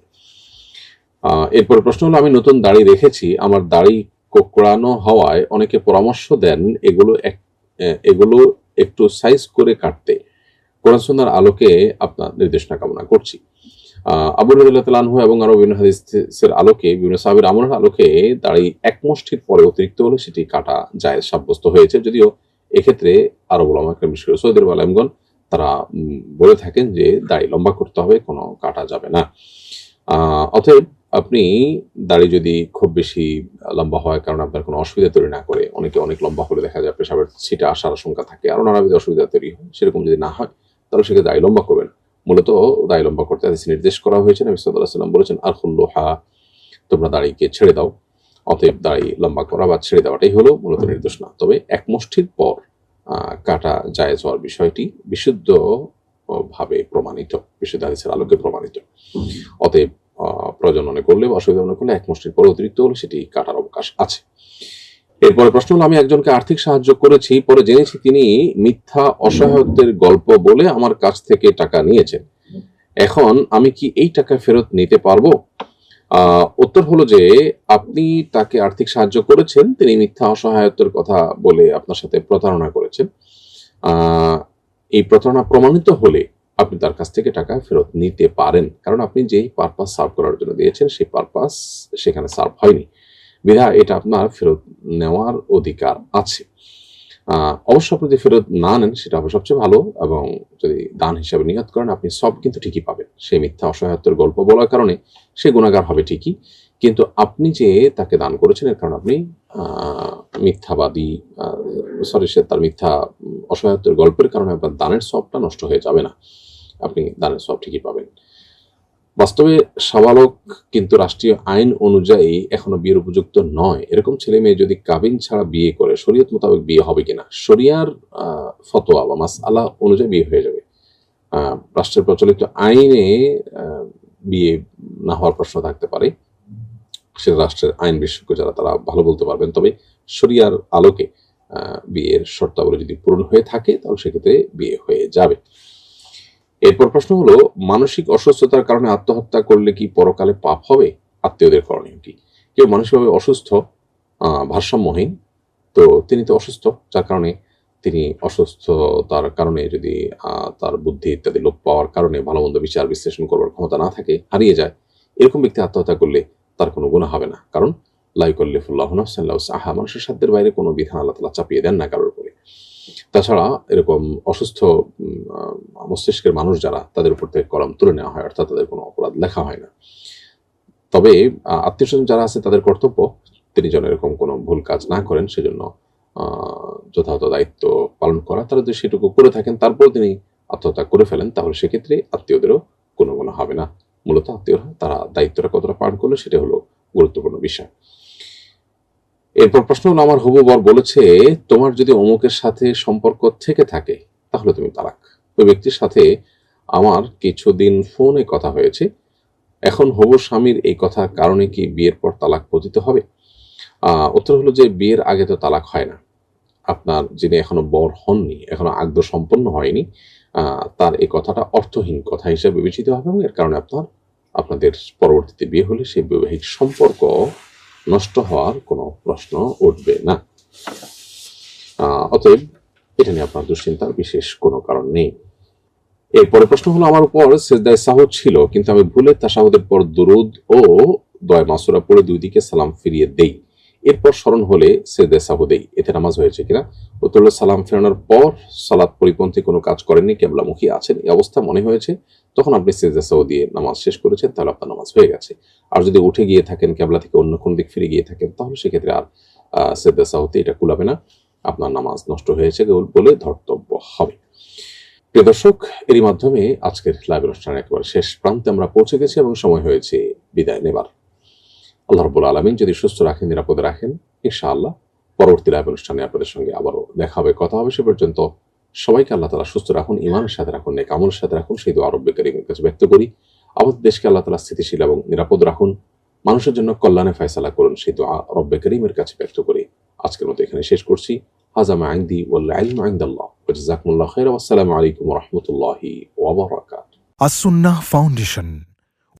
এরপরে প্রশ্ন হলো, আমি নতুন দাড়ি রেখেছি, আমার দাড়ি কোঁকড়ানো হওয়ায় অনেকে পরামর্শ দেন এগুলো একটু সাইজ করে কাটতে। কোরআন সুন্নাহর আলোকে আপনার নির্দেশনা কামনা করছি। আবু হুরায়রা রাদিয়াল্লাহু আনহু এবং আরো বিভিন্ন হাদিসের আলোকে, বিভিন্ন সাহাবীর আমলের আলোকে দাড়ি এক মুষ্টির পরে অতিরিক্ত হলে সেটি কাটা জায়েজ সাব্যস্ত হয়েছে, যদিও এক্ষেত্রে আরব উলামা কেরাম, বিশেষ করে সৌদি আরব আলেমগণ, তারা বলে থাকেন যে দাড়ি লম্বা করতে হবে, কোনো কাটা যাবে না। অতএব আপনি দাড়ি যদি খুব বেশি লম্বা হয়, কারণ আপনার কোনো অসুবিধা তৈরি না করে, অনেকে অনেক লম্বা হলে দেখা যায় পেশাবের ছিটে আসার আশঙ্কা থাকে, আরো নানাবিধ অসুবিধা তৈরি হয়, সেরকম যদি না হয় তাহলে সেক্ষেত্রে দাড়ি লম্বা করবেন। মূলত দাড়ি লম্বা করতে হাদিসে নির্দেশ করা হয়েছে, নবী সাল্লাল্লাহু আলাইহি ওয়াসাল্লাম বলেছেন, আরখুল্লুহা, তোমরা দাড়িকে ছেড়ে দাও। অতএব দাড়ি লম্বা করা বা ছেড়ে দেওয়াটাই হলো মূলত নির্দেশ না। তবে এক মুষ্টির পর কাটা জায়েজ হওয়ার বিষয়টি বিশুদ্ধ ভাবে প্রমাণিত, বিশুদ্ধ হাদিসের আলোকে প্রমাণিত। অতএব প্রয়োজন মনে করলে বা অসুবিধা মনে করলে এক মুষ্টির পর অতিরিক্ত হলে সেটি কাটার অবকাশ আছে। এরপরে প্রশ্ন হলো, আমি একজনকে আর্থিক সাহায্য করেছি, পরে জেনেছি তিনি মিথ্যা অসহায়ত্বের গল্প বলে আমার কাছ থেকে টাকা নিয়েছেন, এখন আমি কি এই টাকা ফেরত নিতে পারবো? উত্তর হলো যে আপনি তাকে আর্থিক সাহায্য করেছেন, তিনি মিথ্যা অসহায়ত্বের কথা বলে আপনার সাথে প্রতারণা করেছেন। এই প্রতারণা প্রমাণিত হলে আপনি তার কাছ থেকে টাকা ফেরত নিতে পারেন, কারণ আপনি যেই পারপাস সার্ভ করার জন্য দিয়েছেন সেই পারপাস সেখানে সার্ভ হয়নি, বিধায় এটা আপনার ফেরত নেওয়ার অধিকার আছে। অবশ্য আপনি যদি ফেরত না নেন সেটা হবে সবচেয়ে ভালো, এবং যদি দান হিসাবে নিয়ত করেন আপনি সব কিন্তু ঠিকই পাবেন। সেই মিথ্যা অসহায়ত্বের গল্প বলার কারণে সে গুনাহগার হবে ঠিকই, কিন্তু আপনি যে তাকে দান করেছেন এর কারণে আপনি মিথ্যাবাদী, সে তার মিথ্যা অসহায়ত্বের গল্পের কারণে আপনার দানের সবটা নষ্ট হয়ে যাবে না, আপনি দানের সব ঠিকই পাবেন। বাস্তবে সাবালক কিন্তু রাষ্ট্রীয় আইন অনুযায়ী এখনো বিয়ের উপযুক্ত নয়, এরকম ছেলে মেয়ে যদি কাবিন ছাড়া বিয়ে করে শরীয়ত মোতাবেক বিয়ে হবে কিনা? শরিয়ার ফতোয়া বা মাসআলা অনুযায়ী বিয়ে হয়ে যাবে। রাষ্ট্রের প্রচলিত আইনে বিয়ে না হওয়ার প্রশ্ন থাকতে পারে, সেটা রাষ্ট্রের আইন বিশেষজ্ঞ যারা তারা ভালো বলতে পারবেন। তবে শরিয়ার আলোকে বিয়ের শর্তাবলী যদি পূরণ হয়ে থাকে তাহলে সেক্ষেত্রে বিয়ে হয়ে যাবে। এরপর প্রশ্ন হলো, মানসিক অসুস্থতার কারণে আত্মহত্যা করলে কি পরকালে পাপ হবে? আত্মীয়দের করণীয় কি? কেউ মানসিকভাবে অসুস্থ, ভারসাম্যহীন, তো তিনি তো অসুস্থ, যার কারণে তিনি অসুস্থতার কারণে যদি তার বুদ্ধি ইত্যাদি লোপ পাওয়ার কারণে ভালো মন্দ বিচার বিশ্লেষণ করবার ক্ষমতা না থাকে, হারিয়ে যায়, এরকম ব্যক্তি আত্মহত্যা করলে তার কোনো গুনাহ হবে না। কারণ লা ইউকাল্লিফুল্লাহু নাফসান ইল্লা উসআহা, মানুষের সাধ্যের বাইরে কোনো বিধান আল্লাহ তাআলা চাপিয়ে দেন না কারোর উপরে। তাছাড়া এরকম অসুস্থ মস্তিষ্কের মানুষ যারা, তাদের উপর থেকে কলম তুলে নেওয়া হয়, অর্থাৎ তাদের কোনো অপরাধ লেখা হয় না। তবে আত্মীয় স্বজন যারা আছে তাদের কর্তব্য, তিনি যেন এরকম কোনো ভুল কাজ না করেন সেজন্য যথাযথ দায়িত্ব পালন করা। তারা যদি সেটুকু করে থাকেন তারপর তিনি আত্মহত্যা করে ফেলেন, তাহলে সেক্ষেত্রে আত্মীয়দেরও কোনো গুনাহ হবে না। মূলত আত্মীয়রা তারা দায়িত্বটা কতটা পালন করলে সেটা হলো গুরুত্বপূর্ণ বিষয়। এরপর প্রশ্ন হলো, আমার হবু বর বলেছে তোমার যদি অমুকের সাথে সম্পর্ক থেকে থাকে তাহলে তুমি তালাক। ওই ব্যক্তির সাথে আমার কিছুদিন ফোনে কথা হয়েছে, এখন হবু স্বামীর এই কথার কারণে কি বিয়ের পর তালাক পতিত হবে? উত্তর হলো যে বিয়ের আগে তো তালাক হয় না। আপনার যিনি এখনো বর হননি, এখনো আগ্দ সম্পন্ন হয়নি, তার এই কথাটা অর্থহীন কথা হিসেবে বিবেচিত হবে এবং এর কারণে আপনাদের পরবর্তীতে বিয়ে হলে সেই বৈবাহিক সম্পর্ক নষ্ট হওয়ার কোনো প্রশ্ন উঠবে না। অতএব এটা নিয়ে আপনার দুশ্চিন্তার বিশেষ কোনো কারণ নেই। এরপরে প্রশ্ন হলো, আমার উপর সেজদায়ে সাহুদ ছিল কিন্তু আমি ভুলে তাশাহুদের পর দুরুদ ও দোয়া মাসুরা পড়ে দুই দিকে সালাম ফিরিয়ে দেই, এরপর স্মরণ হলে সেজদায়ে সাহু দেই, এতে নামাজ হয়েছে কিনা? উত্তর হলো, সালাম ফেরানোর পর সালাত পরিপন্থী কোনো কাজ করেননি, কিবলামুখী আছেন, এই অবস্থা মনে হয়েছে, তখন আপনি সেজদায়ে সাহু দিয়ে নামাজ শেষ করেছেন, তাহলে আপনার নামাজ হয়ে গেছে। আর যদি উঠে গিয়ে থাকেন, কিবলা থেকে অন্য কোন দিক ফিরে গিয়ে থাকেন, তাহলে সেক্ষেত্রে আর সেজদায়ে সাহুতে এটা কুলাবে না, আপনার নামাজ নষ্ট হয়েছে বলে ধর্তব্য হবে। প্রিয় দর্শক, এরই মাধ্যমে আজকের লাইভ অনুষ্ঠানের একেবারে শেষ প্রান্তে আমরা পৌঁছে গেছি এবং সময় হয়েছে বিদায় নেবার। আল্লাহ রাব্বুল আলামিন যদি সুস্থ রাখেন, নিরাপদে রাখেন, ইনশাআল্লাহ পরবর্তী লাইভ অনুষ্ঠানে আপনাদের সঙ্গে আবারও দেখা হবে, কথা হবে। সে পর্যন্ত সবাইকে আল্লাহ তাআলা সুস্থ রাখুন, ঈমানের সাথে রাখুন, নেক আমলের সাথে রাখুন, সেই দোয়া রব্বে কারীমের কাছে ব্যক্ত করি। আমাদের দেশকে আল্লাহ তাআলা স্থিতিশীল এবং নিরাপদ রাখুন, মানুষের জন্য কল্যাণে ফয়সালা করুন, সেই দোয়া রব্বে কারীমের কাছে ব্যক্ত করি। আজকের মতো এখানে শেষ করছি। হাযা মা ইনদি ওয়াল ইলমু ইনদাল্লাহ ওয়া জাযাকুমুল্লাহু খাইরান ওয়া আসসালামু আলাইকুম ওয়া রাহমাতুল্লাহি ওয়া বারাকাতুহু। As-Sunnah Foundation